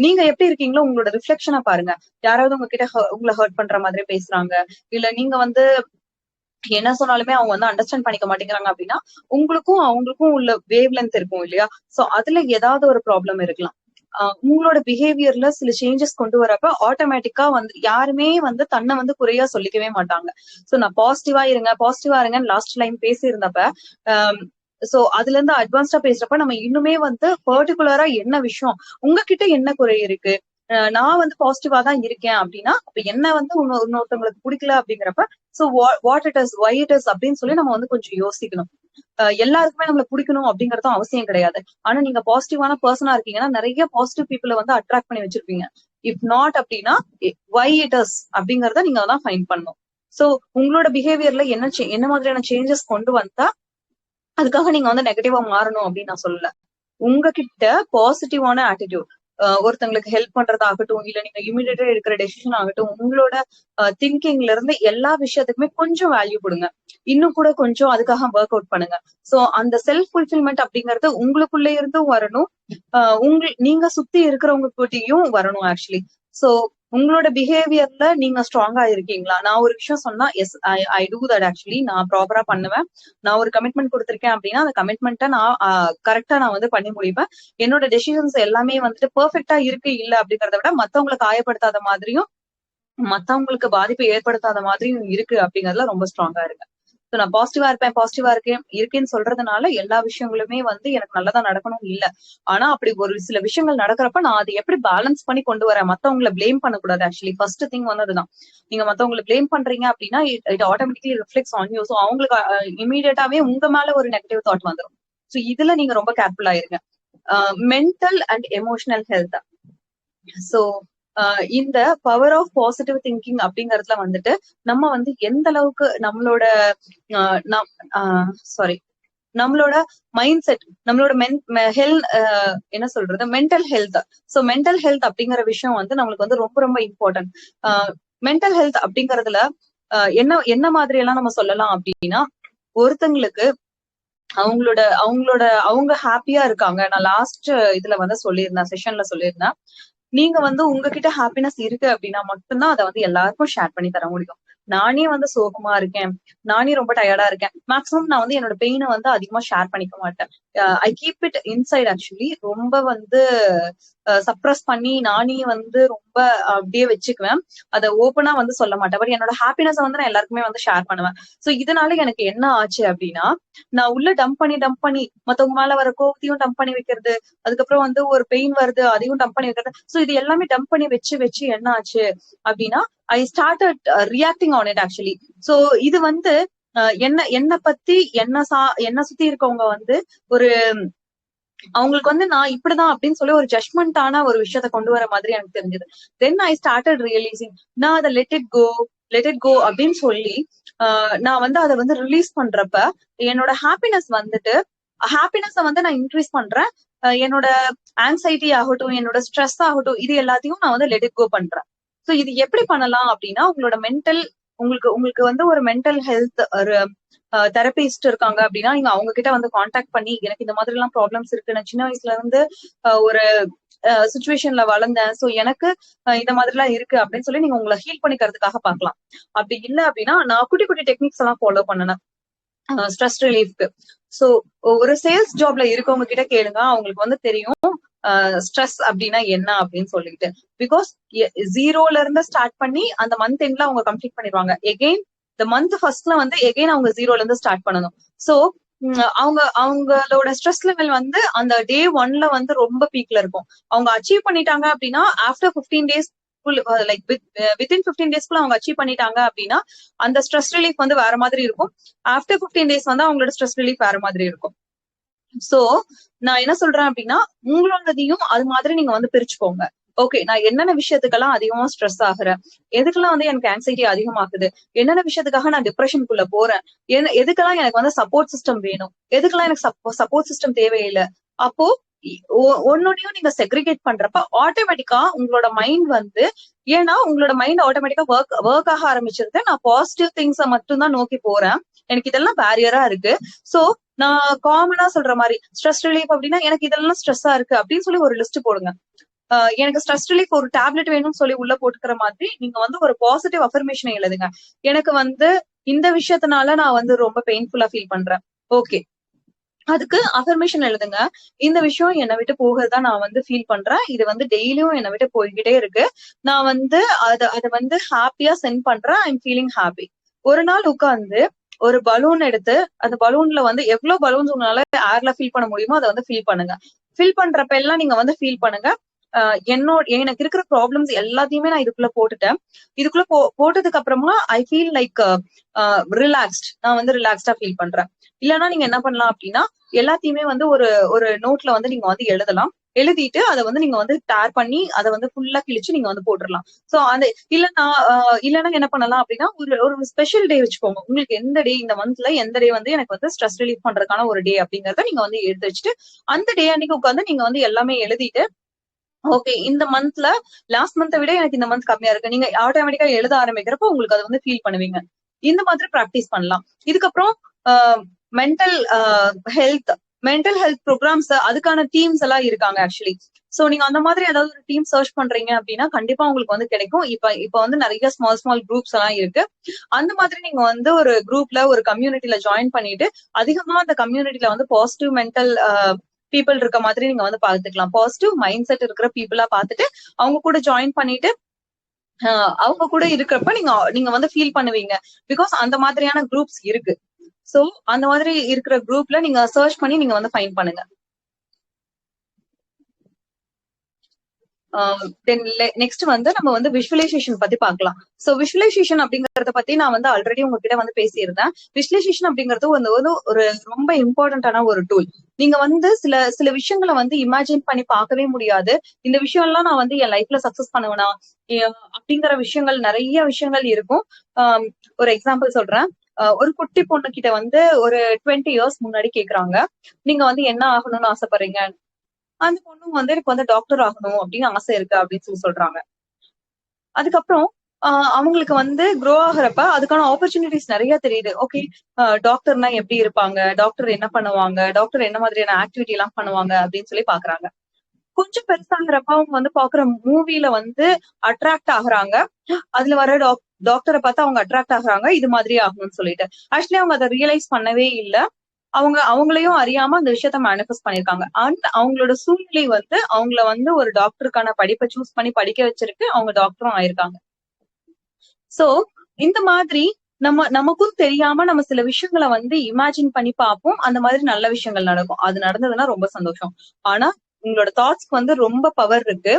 Speaker 2: நீங்க எப்படி இருக்கீங்களோ உங்களோட ரிஃப்ளெக்ஷனா பாருங்க. யாராவது உங்ககிட்ட உங்களை ஹர்ட் பண்ற மாதிரி பேசுறாங்க, இல்ல நீங்க வந்து என்ன சொன்னாலுமே அவங்க வந்து அண்டர்ஸ்டாண்ட் பண்ணிக்க மாட்டேங்கிறாங்க அப்படின்னா உங்களுக்கும் அவங்களுக்கும் உள்ள வேவ் லென்த் இருக்கும் இல்லையா? சோ அதுல ஏதாவது ஒரு ப்ராப்ளம் இருக்கலாம். உங்களோட பிஹேவியர்ல சில சேஞ்சஸ் கொண்டு வரப்ப ஆட்டோமேட்டிக்கா வந்து யாருமே வந்து தன்னை வந்து குறையா சொல்லிக்கவே மாட்டாங்க. சோ நான் பாசிட்டிவா இருங்கன்னு லாஸ்ட் லைன் பேசி இருந்தப்ப சோ அதுல இருந்து அட்வான்ஸ்டா பேசுறப்ப நம்ம இன்னுமே வந்து பர்டிகுலரா என்ன விஷயம், உங்ககிட்ட என்ன குறை இருக்கு, நான் வந்து பாசிட்டிவா தான் இருக்கேன் அப்படின்னா அப்ப என்ன வந்து இன்னொருத்தவங்களுக்கு பிடிக்கல அப்படிங்கிறப்ப so what it is, why it is அப்படின்னு சொல்லி நம்ம வந்து கொஞ்சம் யோசிக்கணும். எல்லாருக்குமே நம்மள பிடிக்கணும் அப்படிங்கறதும் அவசியம் கிடையாது. ஆனா நீங்க பாசிட்டிவான பர்சனா இருக்கீங்கன்னா நிறைய பாசிட்டிவ் பீப்புளை வந்து அட்ராக்ட் பண்ணி வச்சிருப்பீங்க. இஃப் நாட் அப்படின்னா வை இட் இஸ் அப்படிங்கறத நீங்க தான் ஃபைண்ட் பண்ணணும். சோ உங்களோட பிஹேவியர்ல என்ன மாதிரியான சேஞ்சஸ் கொண்டு வந்தா அதுக்காக நீங்க வந்து நெகட்டிவா மாறணும் அப்படின்னு நான் சொல்லல. உங்ககிட்ட பாசிட்டிவான ஆட்டிடியூட், ஒருத்தங்களுக்கு ஹெல்ப் பண்றதாகட்டும், இல்ல நீங்க இமீடியட்டா எடுக்கிற டெசிஷன் ஆகட்டும், உங்களோட திங்கிங்ல இருந்து எல்லா விஷயத்துக்குமே கொஞ்சம் வேல்யூ கொடுங்க, இன்னும் கூட கொஞ்சம் அதுக்காக ஒர்க் அவுட் பண்ணுங்க. சோ அந்த செல்ஃப் ஃபுல்ஃபில்மெண்ட் அப்படிங்கறது உங்களுக்குள்ள இருந்தும் வரணும், நீங்க சுத்தி இருக்கிறவங்க கிட்டயும் வரணும் ஆக்சுவலி. சோ உங்களோட பிஹேவியர்ல நீங்க ஸ்ட்ராங்கா இருக்கீங்களா? நான் ஒரு விஷயம் சொன்னா yes I do that actually, நான் ப்ராப்பரா பண்ணுவேன். நான் ஒரு கமிட்மெண்ட் கொடுத்திருக்கேன் அப்படின்னா அந்த கமிட்மெண்ட்டை நான் கரெக்டா நான் வந்து பண்ணி முடிப்பேன். என்னோட டெசிஷன்ஸ் எல்லாமே வந்துட்டு பெர்ஃபெக்ட்டா இருக்கு இல்ல அப்படிங்கறத விட மத்தவங்களை காயப்படுத்தாத மாதிரியும் மத்தவங்களுக்கு பாதிப்பை ஏற்படுத்தாத மாதிரியும் இருக்கு அப்படிங்கறதுல ரொம்ப ஸ்ட்ராங்கா இருக்கு. சோ நான் பாசிட்டிவா இருக்கேன்னு சொல்றதுனால எல்லா விஷயங்களுமே வந்து எனக்கு நல்லதா நடக்கணும் இல்ல. ஆனா அப்படி ஒரு சில விஷயங்கள் நடக்கிறப்ப நான் அதை எப்படி பேலன்ஸ் பண்ணி கொண்டு வரேன், மத்தவங்களை பிளேம் பண்ணக்கூடாது. ஆக்சுவலி ஃபர்ஸ்ட் திங் வந்து அதுதான். நீங்க மத்தவங்களை பிளேம் பண்றீங்க அப்படின்னா it automatically reflects on you. So அவங்களுக்கு இமீடியட்டாவே உங்க மேல ஒரு நெகட்டிவ் தாட் வந்துடும். சோ இதுல நீங்க ரொம்ப கேர்ஃபுல்லா இருங்க. Mental and emotional health. So இந்த பவர் ஆஃப் பாசிட்டிவ் திங்கிங் அப்படிங்கறதுல வந்துட்டு நம்ம வந்து எந்த அளவுக்கு நம்மளோட நம்மளோட மைண்ட் செட், நம்மளோட என்ன சொல்றது, mental health. So mental health அப்படிங்கிற விஷயம் வந்து நம்மளுக்கு வந்து ரொம்ப ரொம்ப இம்பார்ட்டன்ட். மென்டல் ஹெல்த் அப்படிங்கறதுல என்ன மாதிரி எல்லாம் நம்ம சொல்லலாம் அப்படின்னா, ஒருத்தங்களுக்கு அவங்க ஹாப்பியா இருக்காங்க. நான் லாஸ்ட் இதுல வந்து செஷன்ல சொல்லியிருந்தேன், நீங்க வந்து உங்ககிட்ட ஹாப்பினஸ் இருக்கு அப்படின்னா மட்டும்தான் அதை வந்து எல்லாருக்கும் ஷேர் பண்ணி தர முடியும். நானே வந்து சோகமா இருக்கேன், நானே ரொம்ப டயர்டா இருக்கேன், மேக்ஸிமம் நான் வந்து என்னோட பெயினை வந்து அதிகமா ஷேர் பண்ணிக்க மாட்டேன். I keep it inside actually. ரொம்ப வந்து சப்ரஸ் பண்ணி நானே வந்து ரொம்ப அப்படியே வச்சுக்குவேன், அதை ஓப்பனா வந்து சொல்ல மாட்டேன். பட் என்னோட ஹாப்பினஸ் வந்து நான் எல்லாருக்குமே வந்து ஷேர் பண்ணுவேன். சோ இதனால எனக்கு என்ன ஆச்சு அப்படின்னா, நான் உள்ள டம்ப் பண்ணி மத்தவங்க மேல வர கோவத்தையும் டம்ப் பண்ணி வைக்கிறது, அதுக்கப்புறம் வந்து ஒரு பெயின் வருது அதையும் டம்ப் பண்ணி வைக்கிறது. சோ இது எல்லாமே டம்ப் பண்ணி வச்சு என்ன ஆச்சு அப்படின்னா I started reacting on it actually. So இது வந்து என்ன பத்தி என்ன சுத்தி இருக்கவங்க வந்து ஒரு அவங்களுக்கு வந்து நான் இப்படிதான் அப்படின்னு சொல்லி ஒரு ஜட்மெண்டான ஒரு விஷயத்த கொண்டு வர மாதிரி எனக்கு தெரிஞ்சது. தென் ஐ ஸ்டார்டட் ரியலைசிங், நான் அதை லெட் இட் கோ அப்படின்னு சொல்லி நான் வந்து அதை வந்து ரிலீஸ் பண்றப்ப என்னோட ஹாப்பினஸ் வந்து நான் இன்க்ரீஸ் பண்றேன். என்னோட ஆங்ஸைட்டி ஆகட்டும், என்னோட ஸ்ட்ரெஸ் ஆகட்டும், இது எல்லாத்தையும் நான் வந்து லெட் இட் கோ பண்றேன். சோ இது எப்படி பண்ணலாம் அப்படின்னா, உங்களுக்கு வந்து ஒரு மென்டல் ஹெல்த் ஒரு தெரபிஸ்ட் இருக்காங்க அப்படின்னா நீங்க அவங்க கிட்ட வந்து காண்டாக்ட் பண்ணி எனக்கு இந்த மாதிரி எல்லாம் ப்ராப்ளம்ஸ் இருக்கு, நான் சின்ன வயசுல இருந்து ஒரு சுச்சுவேஷன்ல வளர்ந்தேன், சோ எனக்கு இந்த மாதிரி எல்லாம் இருக்கு அப்படின்னு சொல்லி நீங்க உங்களை ஹீல் பண்ணிக்கிறதுக்காக பார்க்கலாம். அப்படி இல்ல அப்படின்னா நான் குட்டி குட்டி டெக்னிக்ஸ் எல்லாம் ஃபாலோ பண்ணேன் ஸ்ட்ரெஸ் ரிலீஃப்க்கு. சோ ஒரு சேல்ஸ் ஜாப்ல இருக்கவங்க கிட்ட கேளுங்க, அவங்களுக்கு வந்து தெரியும் ஸ்ட்ரெஸ் அப்படின்னா என்ன அப்படின்னு சொல்லிட்டு. பிகாஸ் 0ல இருந்து ஸ்டார்ட் பண்ணி அந்த மந்த் எண்ட்ல அவங்க கம்ப்ளீட் பண்ணிடுவாங்க. எகெயின் இந்த மந்த் ஃபர்ஸ்ட்ல வந்து எகெயின் அவங்க 0ல இருந்து ஸ்டார்ட் பண்ணணும். சோ அவங்களோட ஸ்ட்ரெஸ் லெவல் வந்து அந்த டே 1ல வந்து ரொம்ப பீக்ல இருக்கும். அவங்க அச்சீவ் பண்ணிட்டாங்க அப்படின்னா after 15 days like within 15 days அவங்க அச்சீவ் பண்ணிட்டாங்க அப்படின்னா அந்த ஸ்ட்ரெஸ் ரிலீஃப் வந்து வேற மாதிரி இருக்கும். ஆஃப்டர் 15 days வந்து அவங்களோட ஸ்ட்ரெஸ் ரிலீஃப் வேற மாதிரி இருக்கும். சோ நான் என்ன சொல்றேன் அப்படின்னா உங்களோடதையும் அது மாதிரி நீங்க வந்து பிரிச்சுக்கோங்க. ஓகே, நான் என்னென்ன விஷயத்துக்கெல்லாம் அதிகமா ஸ்ட்ரெஸ் ஆகுறேன், எதுக்கெல்லாம் வந்து எனக்கு ஆங்ஸைட்டி அதிகமாகுது, என்னென்ன விஷயத்துக்காக நான் டிப்ரெஷனுக்குள்ள போறேன், எதுக்கெல்லாம் எனக்கு வந்து சப்போர்ட் சிஸ்டம் வேணும், எதுக்கெல்லாம் எனக்கு சப்போர்ட் சிஸ்டம் தேவையில்லை. அப்போ ஒன்னொன்னையும் நீங்க செக்ரிகேட் பண்றப்ப ஆட்டோமேட்டிக்கா உங்களோட மைண்ட் வந்து, ஏன்னா உங்களோட மைண்ட் ஆட்டோமேட்டிக்கா ஒர்க் ஆக ஆரம்பிச்சிருது. நான் பாசிட்டிவ் திங்ஸ மட்டும் தான் நோக்கி போறேன், எனக்கு இதெல்லாம் பேரியரா இருக்கு. சோ நான் காமனா சொல்ற மாதிரி ஸ்ட்ரெஸ் ரிலீஃப் அப்படின்னா எனக்கு இதெல்லாம் ஸ்ட்ரெஸ்ஸா இருக்கு அப்படின்னு சொல்லி ஒரு லிஸ்ட் போடுங்க. எனக்கு ஸ்ட்ரெஸ் ரிலீஃப் ஒரு டேப்லெட் வேணும்னு சொல்லி உள்ள போட்டுக்கிற மாதிரி நீங்க வந்து ஒரு பாசிட்டிவ் அஃபர்மேஷன் எழுதுங்க. எனக்கு வந்து இந்த விஷயத்தினால நான் வந்து ரொம்ப பெயின்ஃபுல்லா ஃபீல் பண்றேன், ஓகே, அதுக்கு அஃபர்மேஷன் எழுதுங்க. இந்த விஷயம் என்னை விட்டு போகிறதா நான் வந்து ஃபீல் பண்றேன், இது வந்து டெய்லியும் என்னை விட்டு போய்கிட்டே இருக்கு, நான் வந்து அதை வந்து ஹாப்பியா சென்ட் பண்றேன், ஐ எம் ஃபீலிங் ஹாப்பி. ஒரு நாள் உட்கார்ந்து ஒரு பலூன் எடுத்து அந்த பலூன்ல வந்து எவ்வளவு பலூன்ஸ் உங்களால ஏர்ல ஃபீல் பண்ண முடியுமோ அதை வந்து ஃபீல் பண்ணுங்க. ஃபீல் பண்றப்ப எல்லாம் நீங்க வந்து ஃபீல் பண்ணுங்க, எனக்கு இருக்கிற ப்ராப்ளம்ஸ் எல்லாத்தையுமே நான் இதுக்குள்ள போட்டுட்டேன், இதுக்குள்ள போட்டதுக்கு அப்புறமா ஐ ஃபீல் லைக் ரிலாக்ஸ்ட், நான் வந்து ரிலாக்ஸ்டா ஃபீல் பண்றேன். இல்லைன்னா நீங்க என்ன பண்ணலாம் அப்படின்னா எல்லாத்தையுமே வந்து ஒரு நோட்ல வந்து நீங்க வந்து எழுதலாம். எழுதிட்டு அதை வந்து நீங்க வந்து டேர் பண்ணி அதை வந்து ஃபுல்லா கிழிச்சு நீங்க வந்து போட்டுடலாம். சோ அந்த இல்லைன்னா என்ன பண்ணலாம் அப்படின்னா ஒரு ஸ்பெஷல் டே வச்சுக்கோங்க. உங்களுக்கு எந்த டே இந்த மந்த்ல எந்த டே வந்து எனக்கு வந்து ஸ்ட்ரெஸ் ரிலீஃப் பண்றதுக்கான ஒரு டே அப்படிங்கறத நீங்க வந்து எடுத்து வச்சுட்டு அந்த டே அன்னைக்கு உட்காந்து நீங்க வந்து எல்லாமே எழுதிட்டு, ஓகே இந்த மந்த்ல லாஸ்ட் மந்த்தை விட எனக்கு இந்த மந்த் கம்மியா இருக்கு, நீங்க ஆட்டோமேட்டிக்கா எழுத ஆரம்பிக்கிறப்போ உங்களுக்கு அதை வந்து ஃபீல் பண்ணுவீங்க. இந்த மாதிரி பிராக்டிஸ் பண்ணலாம். இதுக்கப்புறம் மென்டல் ஹெல்த் ப்ரோக்ராம்ஸ், அதுக்கான டீம்ஸ் எல்லாம் இருக்காங்க ஆக்சுவலி. சோ நீங்க அந்த மாதிரி ஏதாவது ஒரு டீம் சர்ச் பண்றீங்க அப்படின்னா கண்டிப்பா உங்களுக்கு வந்து கிடைக்கும். இப்ப வந்து நிறைய ஸ்மால் குரூப்ஸ் எல்லாம் இருக்கு. அந்த மாதிரி நீங்க வந்து ஒரு குரூப்ல ஒரு கம்யூனிட்டில ஜாயின் பண்ணிட்டு அதிகமா அந்த கம்யூனிட்டில வந்து பாசிட்டிவ் மென்டல் பீப்புள் இருக்க மாதிரி நீங்க வந்து பாத்துக்கலாம். பாசிட்டிவ் மைண்ட் செட் இருக்கிற பீப்புளா பாத்துட்டு அவங்க கூட ஜாயின் பண்ணிட்டு அவங்க கூட இருக்கிறப்ப நீங்க வந்து ஃபீல் பண்ணுவீங்க. பிகாஸ் அந்த மாதிரியான குரூப்ஸ் இருக்கு. சோ அந்த மாதிரி இருக்கிற குரூப்ல நீங்க சர்ச் பண்ணி நீங்க வந்து ஃபைண்ட் பண்ணுங்க. தென் நெக்ஸ்ட் வந்து நம்ம வந்து விஷுவலைசேஷன் பத்தி பார்க்கலாம். சோ விஷுவலைசேஷன் அப்படிங்கறத பத்தி நான் வந்து ஆல்ரெடி உங்ககிட்ட வந்து பேசியிருந்தேன். விஷுவலைசேஷன் அப்படிங்கிறது வந்து ஒரு ரொம்ப இம்பார்ட்டன்டான ஒரு டூல். நீங்க வந்து சில விஷயங்களை வந்து இமேஜின் பண்ணி பார்க்கவே முடியாது. இந்த விஷயம் எல்லாம் நான் வந்து என் லைஃப்ல சக்சஸ் பண்ணுவேனா அப்படிங்கிற விஷயங்கள் நிறைய விஷயங்கள் இருக்கும். ஒரு எக்ஸாம்பிள் சொல்றேன். ஒரு குட்டி பொண்ணு கிட்ட வந்து ஒரு 20 years முன்னாடி கேக்குறாங்க, நீங்க வந்து என்ன ஆகணும்னு ஆசைப்படுறீங்க? அந்த பொண்ணு வந்து எனக்கு வந்து டாக்டர் ஆகணும் அப்படின்னு ஆசை இருக்கு அப்படின்னு சொல்லி சொல்றாங்க. அதுக்கப்புறம் அவங்களுக்கு வந்து க்ரோ ஆகுறப்ப அதுக்கான ஆப்பர்ச்சுனிட்டிஸ் நிறைய தெரியுது. ஓகே, டாக்டர்னா எப்படி இருப்பாங்க, டாக்டர் என்ன பண்ணுவாங்க, டாக்டர் என்ன மாதிரியான ஆக்டிவிட்டி எல்லாம் பண்ணுவாங்க அப்படின்னு சொல்லி பாக்குறாங்க. கொஞ்சம் பெருசாகிறப்ப அவங்க வந்து பாக்குற மூவில வந்து அட்ராக்ட் ஆகுறாங்க. அதுல வர டாக்டரை பார்த்து அவங்க அட்ராக்ட் ஆகுறாங்க, இது மாதிரி ஆகணும்னு சொல்லிட்டு. ஆக்சுவலி அவங்க அதை ரியலைஸ் பண்ணவே இல்லை. அவங்களையும் அறியாம அந்த விஷயத்த மேனிஃபெஸ்ட் பண்ணிருக்காங்க. அவங்களோட சூழ்நிலை வந்து அவங்கள வந்து ஒரு டாக்டருக்கான படிப்பை சூஸ் பண்ணி படிக்க வச்சிருக்கு, அவங்க டாக்டரும் ஆயிருக்காங்க. சோ இந்த மாதிரி நமக்கும் தெரியாம நம்ம சில விஷயங்களை வந்து இமேஜின் பண்ணி பார்ப்போம். அந்த மாதிரி நல்ல விஷயங்கள் நடக்கும். அது நடந்ததுன்னா ரொம்ப சந்தோஷம். ஆனா உங்களோட தாட்ஸ்க்கு வந்து ரொம்ப பவர் இருக்கு.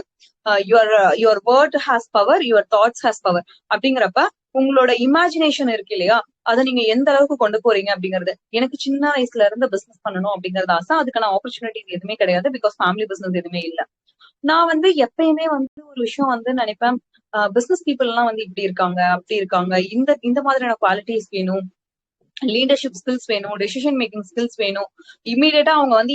Speaker 2: Your word has power, your thoughts has power. அப்படிங்கிறப்ப உங்களோட இமேஜினேஷன் இருக்கு இல்லையா, அதை நீங்க எந்த அளவுக்கு கொண்டு போறீங்க அப்படிங்கிறது. எனக்கு சின்ன வயசுல இருந்து பிசினஸ் பண்ணணும் அப்படிங்கறது ஆசை. அதுக்கான ஆப்பர்ச்சுனிட்டிஸ் எதுவுமே கிடையாது. பிகாஸ் ஃபேமிலி பிசினஸ் எதுவுமே இல்ல. நான் வந்து எப்பயுமே வந்து ஒரு விஷயம் வந்து நினைப்பேன், பிசினஸ் பீப்புள் எல்லாம் வந்து இப்படி இருக்காங்க அப்படி இருக்காங்க, இந்த மாதிரியான குவாலிட்டிஸ் வேணும், லீடர்ஷிப் ஸ்கில்ஸ் வேணும், டெசிஷன் மேக்கிங் ஸ்கில்ஸ் வேணும். இமீடியட்டா அவங்க வந்து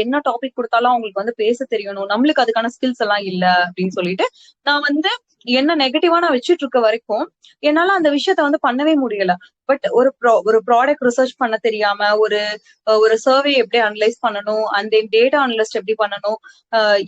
Speaker 2: என்ன டாபிக் கொடுத்தாலும் அவங்களுக்கு வந்து பேச தெரியணும். நம்மளுக்கு அதுக்கான ஸ்கில்ஸ் எல்லாம் இல்ல அப்படின்னு சொல்லிட்டு நான் வந்து என்ன நெகட்டிவா நான் வச்சுட்டு இருக்க வரைக்கும் என்னால அந்த விஷயத்த வந்து பண்ணவே முடியல. பட் ஒரு ப்ராடக்ட் ரிசர்ச் பண்ண தெரியாம, ஒரு சர்வே எப்படி அனலைஸ் பண்ணணும், அந்த டேட்டா அனலிஸ்ட் எப்படி பண்ணணும்,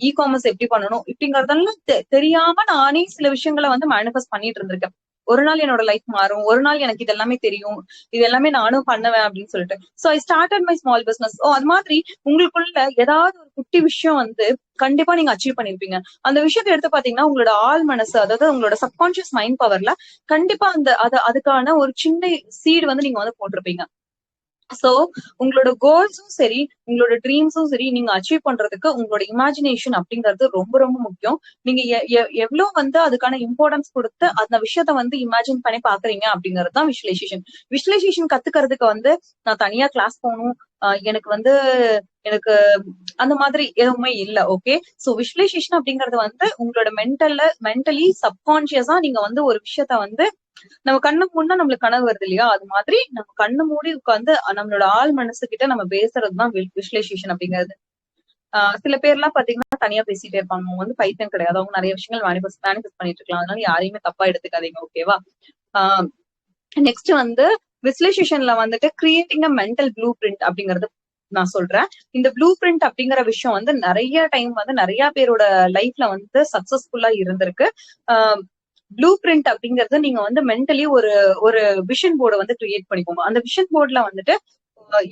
Speaker 2: இ காமர்ஸ் எப்படி பண்ணணும், இப்படிங்கறதெல்லாம் தெரியாம நானே சில விஷயங்களை வந்து மேனிஃபெஸ்ட் பண்ணிட்டு இருந்திருக்கேன். ஒரு நாள் என்னோட லைஃப் மாறும், ஒரு நாள் எனக்கு இது எல்லாமே தெரியும், இது எல்லாமே நானும் பண்ணுவேன் அப்படின்னு சொல்லிட்டு. So I started my small business. அது மாதிரி உங்களுக்குள்ள ஏதாவது ஒரு குட்டி விஷயம் வந்து கண்டிப்பா நீங்க அச்சீவ் பண்ணிருப்பீங்க. அந்த விஷயத்தை எடுத்து பாத்தீங்கன்னா உங்களோட ஆள் மனசு, அதாவது உங்களோட சப்கான்சியஸ் மைண்ட் பவர்ல கண்டிப்பா அதுக்கான ஒரு சின்ன சீடு வந்து நீங்க வந்து போட்டிருப்பீங்க. சோ உங்களோட கோல்ஸும் சரி, உங்களோட ட்ரீம்ஸும் சரி, நீங்க அச்சீவ் பண்றதுக்கு உங்களோட இமேஜினேஷன் அப்படிங்கிறது ரொம்ப ரொம்ப முக்கியம். நீங்க எவ்வளவு வந்து அதுக்கான இம்பார்ட்டன்ஸ் கொடுத்து அந்த விஷயத்த வந்து இமேஜின் பண்ணி பாக்குறீங்க அப்படிங்கிறது தான் விஷுவலைசேஷன். விஷுவலைசேஷன் கத்துக்கிறதுக்கு வந்து நான் தனியா கிளாஸ் போகணும், எனக்கு அந்த மாதிரி எதுவுமே இல்ல. ஓகே, சோ விஷுவலைசேஷன் அப்படிங்கறது வந்து உங்களோட மென்டலி சப்கான்சியஸா நீங்க வந்து ஒரு விஷயத்த வந்து நம்ம கண்ணு முன்னா நம்மளுக்கு கனவு வருது இல்லையா, அது மாதிரி நம்ம கண்ணு மூடி உட்காந்து நம்மளோட ஆள் மனசு கிட்ட நம்ம பேசுறதுதான் விஷுவலைசேஷன் அப்படிங்கிறது. சில பேர் எல்லாம் பாத்தீங்கன்னா தனியா பேசிட்டே இருப்பாங்க. அவங்க வந்து பைத்தியம் கிடையாது, அவங்க நிறைய விஷயங்கள் மேனிஃபெஸ்ட் பண்ணிட்டு இருக்கலாம். அதனால யாரையுமே தப்பா எடுத்துக்காதீங்க. ஓகேவா? நெக்ஸ்ட் வந்து விசுவலைசேஷன்ல வந்துட்டு creating a mental blue print அப்படிங்கறது நான் சொல்றேன். இந்த ப்ளூ பிரிண்ட் அப்படிங்கிற விஷயம் வந்து நிறைய டைம் வந்து நிறைய பேரோட லைஃப்ல வந்து சக்சஸ்ஃபுல்லா இருந்திருக்கு. ப்ளூ பிரிண்ட் அப்படிங்கறது நீங்க வந்து மென்டலி ஒரு விஷன் போர்டை வந்து கிரியேட் பண்ணிக்கோங்க. அந்த விஷன் போர்ட்ல வந்துட்டு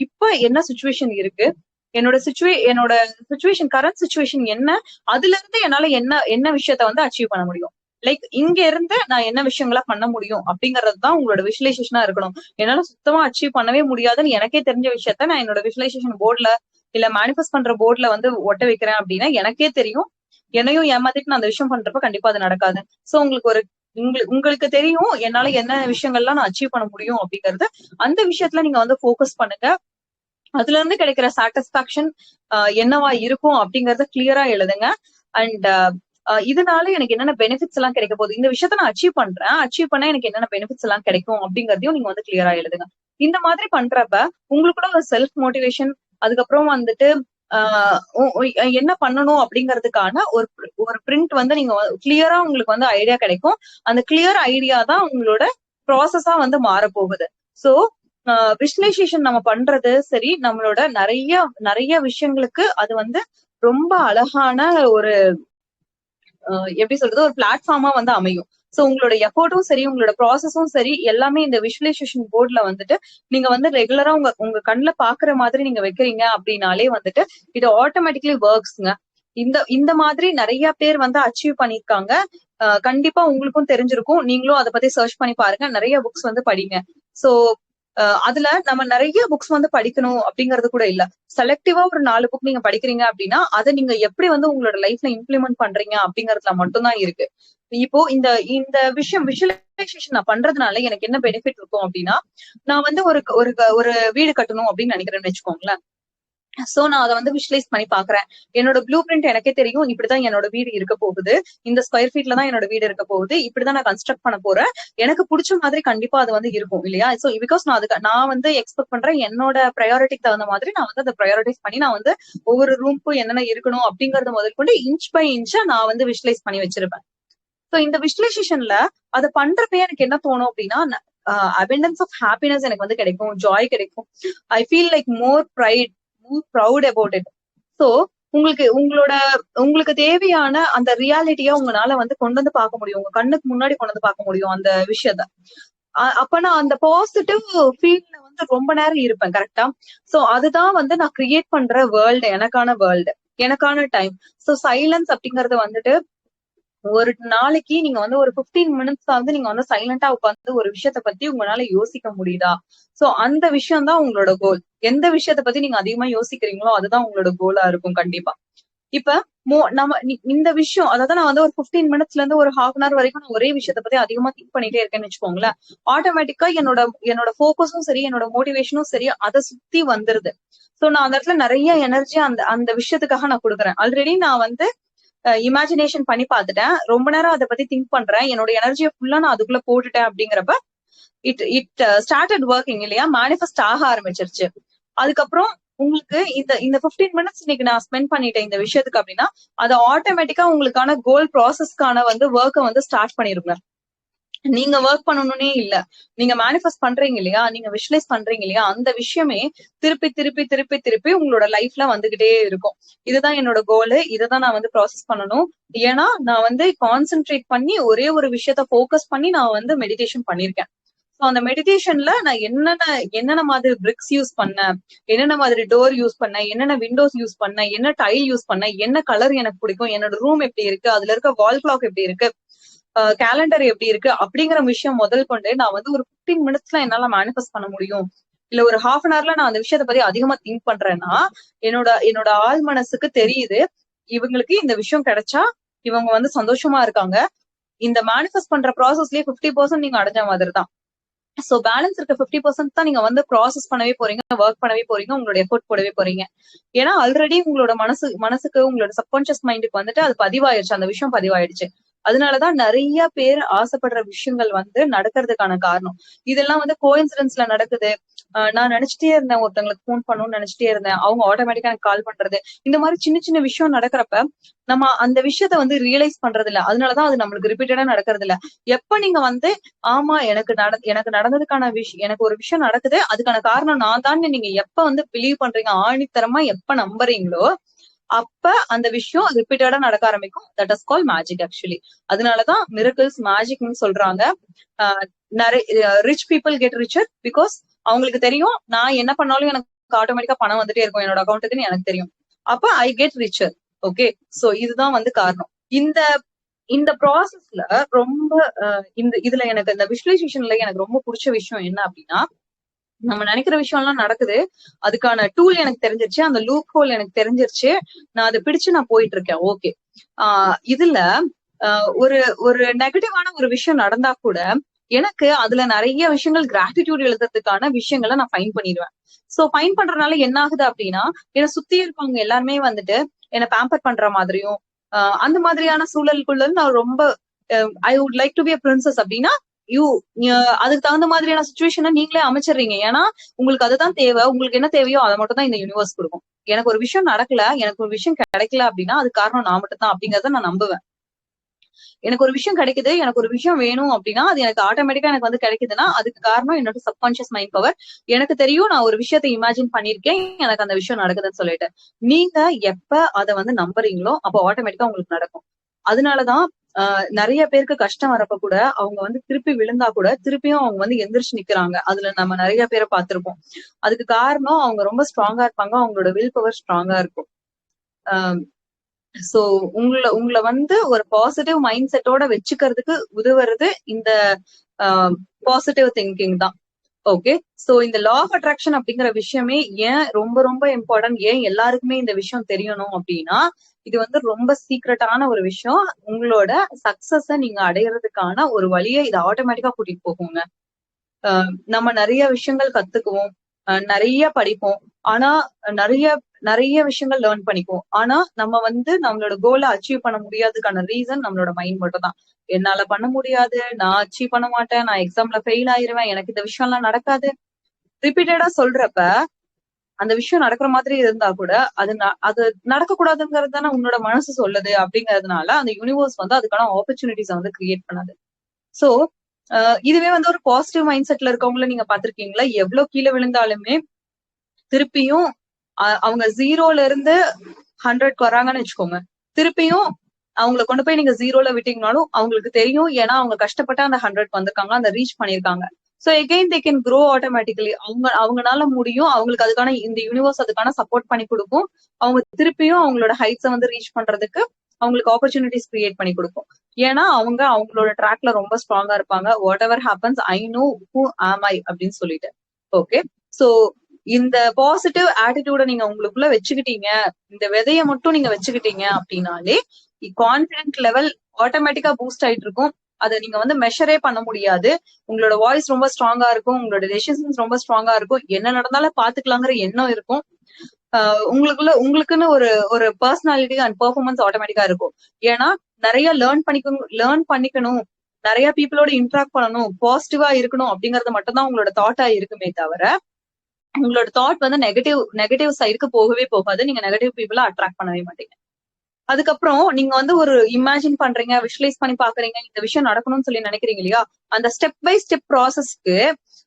Speaker 2: இப்ப என்ன சுச்சுவேஷன் இருக்கு, என்னோட சுச்சுவேஷன் கரண்ட் சுச்சுவேஷன் என்ன, அதுல இருந்து என்னால என்ன விஷயத்த வந்து அச்சீவ் பண்ண முடியும், லைக் இங்க இருந்து நான் என்ன விஷயங்களா பண்ண முடியும் அப்படிங்கறதுதான் உங்களோட விஷுவலைசேஷனா இருக்கணும். என்னால சுத்தமா அச்சீவ் பண்ணவே முடியாதுன்னு எனக்கே தெரிஞ்ச விஷயத்த நான் என்னோட விஷுவலைசேஷன் போர்ட்ல இல்ல மேனிஃபெஸ்ட் பண்ற போர்ட்ல வந்து ஒட்ட வைக்கிறேன் அப்படின்னா எனக்கே தெரியும், என்னையும் ஏமாத்திட்டு நான் அந்த விஷயம் பண்றப்ப கண்டிப்பா அது நடக்காது. சோ உங்களுக்கு தெரியும் என்னால என்ன விஷயங்கள்லாம் நான் அச்சீவ் பண்ண முடியும் அப்படிங்கறது. அந்த விஷயத்துல நீங்க வந்து போக்கஸ் பண்ணுங்க. அதுல இருந்து கிடைக்கிற சாட்டிஸ்பாக்சன் என்னவா இருக்கும் அப்படிங்கறத கிளியரா எழுதுங்க. அண்ட் இதனால எனக்கு என்னென்ன பெனிஃபிட்ஸ் எல்லாம் கிடைக்க போகுது, இந்த விஷயத்த நான் அச்சீவ் பண்ணா எனக்கு என்னென்ன பெனிஃபிட்ஸ் எல்லாம் கிடைக்கும் அப்படிங்கறதையும் நீங்க வந்து கிளியரா எழுதுங்க. இந்த மாதிரி பண்றப்ப உங்களுக்குள்ள ஒரு செல்ஃப் மோட்டிவேஷன், அதுக்கப்புறம் வந்துட்டு என்ன பண்ணணும் அப்படிங்கறதுக்கான ஒரு பிரிண்ட் வந்து நீங்க கிளியரா உங்களுக்கு வந்து ஐடியா கிடைக்கும். அந்த கிளியர் ஐடியா தான் உங்களோட ப்ராசஸா வந்து மாறப்போகுது. சோ விஷுவலைசேஷன் நம்ம பண்றது சரி, நம்மளோட நிறைய விஷயங்களுக்கு அது வந்து ரொம்ப அழகான ஒரு எப்படி சொல்றது, ஒரு பிளாட்ஃபார்மா வந்து அமையும். சோ உங்களோட எஃபோர்ட்டும் சரி, உங்களோட ப்ராசஸும் சரி, எல்லாமே இந்த விஷுவலைசேஷன் போர்ட்ல வந்துட்டு நீங்க வந்து ரெகுலரா உங்க கண்ணுல பாக்குற மாதிரி நீங்க வைக்கிறீங்க அப்படின்னாலே வந்துட்டு இது ஆட்டோமேட்டிக்லி ஒர்க்ஸ்ங்க. இந்த மாதிரி நிறைய பேர் வந்து அச்சீவ் பண்ணிருக்காங்க. கண்டிப்பா உங்களுக்கும் தெரிஞ்சிருக்கும், நீங்களும் அதை பத்தி சர்ச் பண்ணி பாருங்க, நிறைய புக்ஸ் வந்து படிங்க. சோ அதுல நம்ம நிறைய புக்ஸ் வந்து படிக்கணும் அப்படிங்கறது கூட இல்ல, செலக்டிவா ஒரு 4 புக் நீங்க படிக்கிறீங்க அப்படின்னா அதை நீங்க எப்படி வந்து உங்களோட லைஃப்ல இம்ப்ளிமெண்ட் பண்றீங்க அப்படிங்கறதுல மட்டும்தான் இருக்கு. இப்போ இந்த விஷயம் விஷுவலைசேஷன் நான் பண்றதுனால எனக்கு என்ன பெனிஃபிட் இருக்கும் அப்படின்னா, நான் வந்து ஒரு வீடு கட்டணும் அப்படின்னு நினைக்கிறேன்னு வச்சுக்கோங்களேன். சோ நான் அதை வந்து விஷுவலைஸ் பண்ணி பாக்குறேன். என்னோட ப்ளூ பிரிண்ட் எனக்கே தெரியும், இப்படிதான் என்னோட வீடு இருக்க போகுது, இந்த ஸ்கொயர் ஃபீட்ல தான் என்னோட வீடு இருக்க போகுது, இப்படிதான் நான் கன்ஸ்ட்ரக்ட் பண்ண போறேன், எனக்கு பிடிச்ச மாதிரி கண்டிப்பா அது வந்து இருக்கும் இல்லையா. சோ பிகாஸ் நான் வந்து எக்ஸ்பெக்ட் பண்றேன், என்னோட ப்ரையாரிட்டிக்கு தகுந்த மாதிரி நான் வந்து அதை ப்ரையாரிட்டைஸ் பண்ணி நான் வந்து ஒவ்வொரு ரூம்க்கும் என்னென்ன இருக்கணும் அப்படிங்கறது முதல் கொண்டு இன்ச் பை இன்ச்சா நான் வந்து விஷுவலைஸ் பண்ணி வச்சிருப்பேன். சோ இந்த விஷுவலைசேஷன்ல அதை பண்றப்ப எனக்கு என்ன தோணும் அப்படின்னா, அபண்டன்ஸ் ஆஃப் ஹாப்பினஸ் எனக்கு வந்து கிடைக்கும், ஜாய் கிடைக்கும். I feel like more proud about it. So உங்களுக்கு தேவையான அந்த ரியாலிட்டியா உங்களால வந்து கொண்டு வந்து பார்க்க முடியும், உங்க கண்ணுக்கு முன்னாடி கொண்டு வந்து பார்க்க முடியும் அந்த விஷயத்த. அப்ப நான் அந்த பாசிட்டிவ் ஃபீல்ட்ல வந்து ரொம்ப நேரம் இருப்பேன். கரெக்டா? சோ அதுதான் வந்து நான் கிரியேட் பண்ற வேர்ல்டு, எனக்கான டைம். சோ சைலன்ஸ் அப்படிங்கறது வந்துட்டு ஒரு நாளைக்கு நீங்க வந்து ஒரு 15 மினிட்ஸ் வந்து நீங்க வந்து சைலண்டா உட்காந்து ஒரு விஷயத்த பத்தி உங்களால யோசிக்க முடியுதா? சோ அந்த விஷயம் தான் உங்களோட கோல். எந்த விஷயத்த பத்தி நீங்க அதிகமா யோசிக்கிறீங்களோ அதுதான் உங்களோட கோலா இருக்கும் கண்டிப்பா. இப்ப இந்த விஷயம், அதாவது நான் வந்து ஒரு 15 மினிட்ஸ்ல இருந்து ஒரு ஹாஃப் அன் ஹவர் வரைக்கும் நான் ஒரே விஷயத்த பத்தி அதிகமா திங்க் பண்ணிட்டே இருக்கேன்னு வச்சுக்கோங்களேன், ஆட்டோமேட்டிக்கா என்னோட போக்கஸும் சரி, என்னோட மோட்டிவேஷனும் சரி அதை சுத்தி வந்துருது. சோ நான் அந்த இடத்துல நிறைய எனர்ஜி அந்த விஷயத்துக்காக நான் கொடுக்குறேன். ஆல்ரெடி நான் வந்து இமேஜினேஷன் பண்ணி பார்த்துட்டேன், ரொம்ப நேரம் அதை பத்தி திங்க் பண்றேன், என்னோட எனர்ஜியை ஃபுல்லா நான் அதுக்குள்ள போட்டுட்டேன் அப்படிங்கிறப்ப இட் ஸ்டார்டட் ஒர்க்கிங் இல்லையா, மேனிஃபெஸ்ட் ஆக ஆரம்பிச்சிருச்சு. அதுக்கப்புறம் உங்களுக்கு இந்த 15 மினிட்ஸ் இன்னைக்கு நான் ஸ்பெண்ட் பண்ணிட்டேன் இந்த விஷயத்துக்கு அப்படின்னா, அது ஆட்டோமேட்டிக்கா உங்களுக்கான கோல் ப்ராசஸ்க்கான வந்து ஒர்க்கை வந்து ஸ்டார்ட் பண்ணிருங்க. நீங்க ஒர்க் பண்ணணும்னே இல்ல, நீங்க மேனிஃபெஸ்ட் பண்றீங்க இல்லையா, நீங்க விஷுவலைஸ் பண்றீங்க இல்லையா, அந்த விஷயமே திருப்பி திருப்பி திருப்பி திருப்பி உங்களோட லைஃப்ல வந்துகிட்டே இருக்கும். இதுதான் என்னோட கோலு, இததான் நான் வந்து ப்ராசஸ் பண்ணணும். ஏன்னா நான் வந்து கான்சென்ட்ரேட் பண்ணி ஒரே ஒரு விஷயத்த ஃபோக்கஸ் பண்ணி நான் வந்து மெடிடேஷன் பண்ணிருக்கேன். ஸோ அந்த மெடிடேஷன்ல நான் என்னென்ன மாதிரி பிரிக்ஸ் யூஸ் பண்ணேன், என்னென்ன மாதிரி டோர் யூஸ் பண்ணேன், என்னென்ன விண்டோஸ் யூஸ் பண்ணேன், என்ன டைல் யூஸ் பண்ணேன், என்ன கலர் எனக்கு பிடிக்கும், என்னோட ரூம் எப்படி இருக்கு, அதுல இருக்க வால் கிளாக் எப்படி இருக்கு, கேலண்டர் எப்படி இருக்கு அப்படிங்கிற விஷயம் முதல் கொண்டு நான் வந்து ஒரு 15 மினிட்ஸ்ல என்னால மேனிஃபெஸ்ட் பண்ண முடியும், இல்ல ஒரு ஹாஃப் அன் ஹவர்ல நான் அந்த விஷயத்த பத்தி அதிகமா திங்க் பண்றேன்னா என்னோட ஆள் மனசுக்கு தெரியுது இவங்களுக்கு இந்த விஷயம் கிடைச்சா இவங்க வந்து சந்தோஷமா இருக்காங்க. இந்த மேனிஃபெஸ்ட் பண்ற ப்ராசஸ்லயே 50% நீங்க அடைஞ்ச மாதிரி தான். சோ பேலன்ஸ் இருக்க 50% தான் நீங்க வந்து ப்ராசஸ் பண்ணவே போறீங்க, ஒர்க் பண்ணவே போறீங்க, உங்களோட எஃபோர்ட் போடவே போறீங்க. ஏன்னா ஆல்ரெடி உங்களோட மனசுக்கு உங்களோட சப்கான்சியஸ் மைண்டுக்கு வந்துட்டு அது பதிவாயிருச்சு, அந்த விஷயம் பதிவாயிடுச்சு. அதனாலதான் நிறைய பேர் ஆசைப்படுற விஷயங்கள் வந்து நடக்கிறதுக்கான காரணம். இதெல்லாம் வந்து கோஇன்சிடென்ஸ்ல நடக்குது. நான் நினைச்சிட்டே இருந்தேன், ஒருத்தவங்களுக்கு போன் பண்ணணும்னு நினைச்சிட்டே இருந்தேன், அவங்க ஆட்டோமேட்டிக்கா எனக்கு கால் பண்றது, இந்த மாதிரி சின்ன சின்ன விஷயம் நடக்கிறப்ப நம்ம அந்த விஷயத்த வந்து ரியலைஸ் பண்றது இல்ல. அதனாலதான் அது நம்மளுக்கு ரிப்பீட்டடா நடக்கிறது இல்ல. எப்ப நீங்க வந்து ஆமா எனக்கு நடந்ததுக்கான விஷயம், எனக்கு ஒரு விஷயம் நடக்குது அதுக்கான காரணம் நான் தான் நீங்க எப்ப வந்து பிலீவ் பண்றீங்க, ஆணித்தரமா எப்ப நம்புறீங்களோ அப்ப அந்த விஷயம் ரிப்பீட்டடா நடக்க ஆரம்பிக்கும். That is call magic actually. அதனாலதான் மிரக்கிள்ஸ் மேஜிக்னு சொல்றாங்க. நிறைய rich people get richer because அவங்களுக்கு தெரியும் நான் என்ன பண்ணாலும் எனக்கு ஆட்டோமேட்டிக்கா பணம் வந்துட்டே இருக்கும் என்னோட அக்கௌண்ட்டுக்குன்னு எனக்கு தெரியும். அப்ப I get richer. Okay, so இதுதான் வந்து காரணம். இந்த இந்த ப்ராசஸ்ல ரொம்ப இதுல எனக்கு இந்த விஷுவலைசேஷன்ல எனக்கு ரொம்ப பிடிச்ச விஷயம் என்ன அப்படின்னா, நம்ம நினைக்கிற விஷயம் எல்லாம் நடக்குது, அதுக்கான டூல் எனக்கு தெரிஞ்சிருச்சு, அந்த லூப் ஹோல் எனக்கு தெரிஞ்சிருச்சு, நான் அதை பிடிச்சு நான் போயிட்டு இருக்கேன். ஓகே, இதுல ஒரு ஒரு நெகட்டிவான ஒரு விஷயம் நடந்தா கூட எனக்கு அதுல நிறைய விஷயங்கள் கிராட்டிடியூட் எழுதுறதுக்கான விஷயங்களை நான் ஃபைன் பண்ணிடுவேன். சோ ஃபைன் பண்றதுனால என்ன ஆகுது அப்படின்னா, என்னை சுத்தி இருக்கவங்க எல்லாருமே வந்துட்டு என்னை பேம்பர் பண்ற மாதிரியும் அந்த மாதிரியான சூழலுக்குள்ள நான் ரொம்ப I would like to be a princess அப்படின்னா அதுக்கு தகுந்த மாதிரியான சுச்சுவேஷனை நீங்களே அமைச்சிடுறீங்க. ஏன்னா உங்களுக்கு அதுதான் தேவை, உங்களுக்கு என்ன தேவையோ அதை மட்டும் தான் இந்த யூனிவர்ஸ் கொடுக்கும். எனக்கு ஒரு விஷயம் நடக்கல, எனக்கு ஒரு விஷயம் கிடைக்கல அப்படின்னா அது காரணம் நான் மட்டும் தான் அப்படிங்கறத நான் நம்புவேன். எனக்கு ஒரு விஷயம் கிடைக்குது, எனக்கு ஒரு விஷயம் வேணும் அப்படின்னா அது எனக்கு ஆட்டோமேட்டிக்கா எனக்கு வந்து கிடைக்குதுன்னா அதுக்கு காரணம் என்னோட சப்கான்சியஸ் மைண்ட் பவர். எனக்கு தெரியும் நான் ஒரு விஷயத்தை இமேஜின் பண்ணிருக்கேன், எனக்கு அந்த விஷயம் நடக்குதுன்னு சொல்லிட்டு. நீங்க எப்ப அதை வந்து நம்புறீங்களோ அப்ப ஆட்டோமேட்டிக்கா உங்களுக்கு நடக்கும். அதனாலதான் நிறைய பேருக்கு கஷ்டம் வரப்ப கூட அவங்க வந்து திருப்பி விழுந்தா கூட திருப்பியும் அவங்க வந்து எந்திரிச்சு நிக்கிறாங்க. அதுல நம்ம நிறைய பேரை பார்த்திருப்போம். அதுக்கு காரணம் அவங்க ரொம்ப ஸ்ட்ராங்கா இருப்பாங்க, அவங்களோட வில் பவர் ஸ்ட்ராங்கா இருக்கும். சோ உங்களை வந்து ஒரு பாசிட்டிவ் மைண்ட் செட்டோட வச்சுக்கிறதுக்கு உதவுறது இந்த பாசிட்டிவ் திங்கிங் தான். ஓகே, சோ இந்த லா ஆஃப் அட்ராக்ஷன் அப்படிங்கிற விஷயமே ஏன் ரொம்ப ரொம்ப இம்பார்ட்டன்ட், ஏன் எல்லாருக்குமே இந்த விஷயம் தெரியணும் அப்படின்னா, இது வந்து ரொம்ப சீக்ரெட்டான ஒரு விஷயம். உங்களோட சக்சஸ நீங்க அடையிறதுக்கான ஒரு வழியை இது ஆட்டோமேட்டிக்கா கூட்டிட்டு போகுங்க. நம்ம நிறைய விஷயங்கள் கத்துக்குவோம், நிறைய படிப்போம், ஆனா நிறைய நிறைய விஷயங்கள் லேர்ன் பண்ணிக்குவோம். ஆனா நம்ம வந்து நம்மளோட கோலை அச்சீவ் பண்ண முடியாததுக்கான ரீசன் நம்மளோட மைண்ட் மட்டும் தான். என்னால பண்ண முடியாது, நான் அச்சீவ் பண்ண மாட்டேன், நான் எக்ஸாம்ல ஃபெயில் ஆயிருவேன், எனக்கு இந்த விஷயம் எல்லாம் நடக்காது ரிப்பீட்டடா சொல்றப்ப அந்த விஷயம் நடக்கிற மாதிரி இருந்தா கூட அது நடக்க கூடாதுங்கிறது தானே உன்னோட மனசு சொல்லுது. அப்படிங்கறதுனால அந்த யூனிவர்ஸ் வந்து அதுக்கான ஆப்பர்ச்சுனிட்டிஸ் வந்து கிரியேட் பண்ணாது. சோ இதுவே வந்து ஒரு பாசிட்டிவ் மைண்ட் செட்ல இருக்கவங்கள நீங்க பாத்திருக்கீங்களா, எவ்வளவு கீழே விழுந்தாலுமே திருப்பியும் அவங்க 0ல இருந்து 100க்கு வராங்கன்னு வச்சுக்கோங்க, திருப்பியும் அவங்களை கொண்டு போய் நீங்க 0ல விட்டீங்கனாலும் அவங்களுக்கு தெரியும், ஏன்னா அவங்க கஷ்டப்பட்டு அந்த 100க்கு வந்திருக்காங்க, அந்த ரீச் பண்ணிருக்காங்க. So again they can grow automatically. அவங்கனால முடியும், அவங்களுக்கு அதுக்கான இந்த யூனிவர்ஸ் அதுக்கான சப்போர்ட் பண்ணி கொடுக்கும். அவங்க திருப்பியும் அவங்களோட ஹைட்ஸை வந்து ரீச் பண்றதுக்கு அவங்களுக்கு ஆப்பர்ச்சுனிட்டிஸ் கிரியேட் பண்ணி கொடுக்கும். ஏன்னா அவங்களோட ட்ராக்ல ரொம்ப ஸ்ட்ராங்கா இருப்பாங்க. Whatever happens I know who am I அப்படின்னு சொல்லிட்டு. ஓகே, சோ இந்த பாசிட்டிவ் ஆட்டிடியூட நீங்க உங்களுக்குள்ள வச்சுக்கிட்டீங்க, இந்த விதைய மட்டும் நீங்க வச்சுக்கிட்டீங்க அப்படின்னாலே கான்பிடன்ட் லெவல் ஆட்டோமேட்டிக்கா பூஸ்ட் ஆயிட்டு இருக்கும். அதை நீங்க வந்து மெஷரே பண்ண முடியாது. உங்களோட வாய்ஸ் ரொம்ப ஸ்ட்ராங்கா இருக்கும், உங்களோட டெசிஷன்ஸ் ரொம்ப ஸ்ட்ராங்கா இருக்கும், என்ன நடந்தாலும் பாத்துக்கலாங்கிற எண்ணம் இருக்கும். உங்களுக்குன்னு ஒரு பர்சனாலிட்டி அண்ட் பெர்ஃபார்மன்ஸ் ஆட்டோமேட்டிக்கா இருக்கும். ஏன்னா நிறைய லேர்ன் பண்ணிக்கணும், நிறைய பீப்புளோட இன்டராக்ட் பண்ணணும், பாசிட்டிவா இருக்கணும் அப்படிங்கறது மட்டும் தான் உங்களோட தாட்டா இருக்குமே தவிர உங்களோட தாட் வந்து நெகட்டிவ் சைடுக்கு போகவே போகாது. நீங்க நெகட்டிவ் பீப்புளை அட்ராக்ட் பண்ணவே மாட்டீங்க. அதுக்கப்புறம் நீங்க வந்து ஒரு இமேஜின் பண்றீங்க, விஷுவலைஸ் பண்ணி பாக்குறீங்க, இந்த விஷயம் நடக்கணும்னு சொல்லி நினைக்கிறீங்க இல்லையா? அந்த ஸ்டெப் பை ஸ்டெப் ப்ராசஸ்க்கு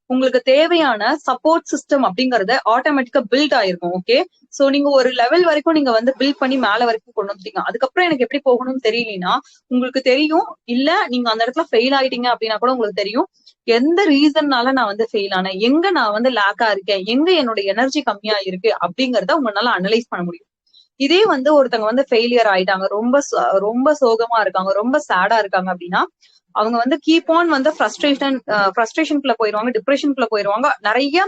Speaker 2: உங்களுக்கு தேவையான சப்போர்ட் சிஸ்டம் அப்படிங்கறது ஆட்டோமேட்டிக்கா பில்ட் ஆயிருக்கும். ஓகே, சோ நீங்க ஒரு லெவல் வரைக்கும் நீங்க வந்து பில்ட் பண்ணி மேல வரைக்கும் கொண்டு வந்துட்டீங்க. அதுக்கப்புறம் எனக்கு எப்படி போகணும்னு தெரியலனா உங்களுக்கு தெரியும். இல்ல நீங்க அந்த இடத்துல ஃபெயில் ஆயிட்டீங்க அப்படின்னா கூட உங்களுக்கு தெரியும் எந்த ரீசன்னால நான் வந்து ஃபெயில் ஆனேன், எங்க நான் வந்து லேக்கா இருக்கேன், எங்க என்னோட எனர்ஜி கம்மியா இருக்கு அப்படிங்கறத உங்களால அனலைஸ் பண்ண முடியும். இதே வந்து ஒருத்தவங்க வந்து ஃபெயிலியர் ஆயிட்டாங்க, ரொம்ப சோகமா இருக்காங்க, ரொம்ப சேடா இருக்காங்க அப்படின்னா அவங்க வந்து கீப் ஆன் வந்து ஃப்ரஸ்ட்ரேஷனுக்குள்ள போயிருவாங்க, டிப்ரெஷனுக்குள்ள போயிருவாங்க, நிறைய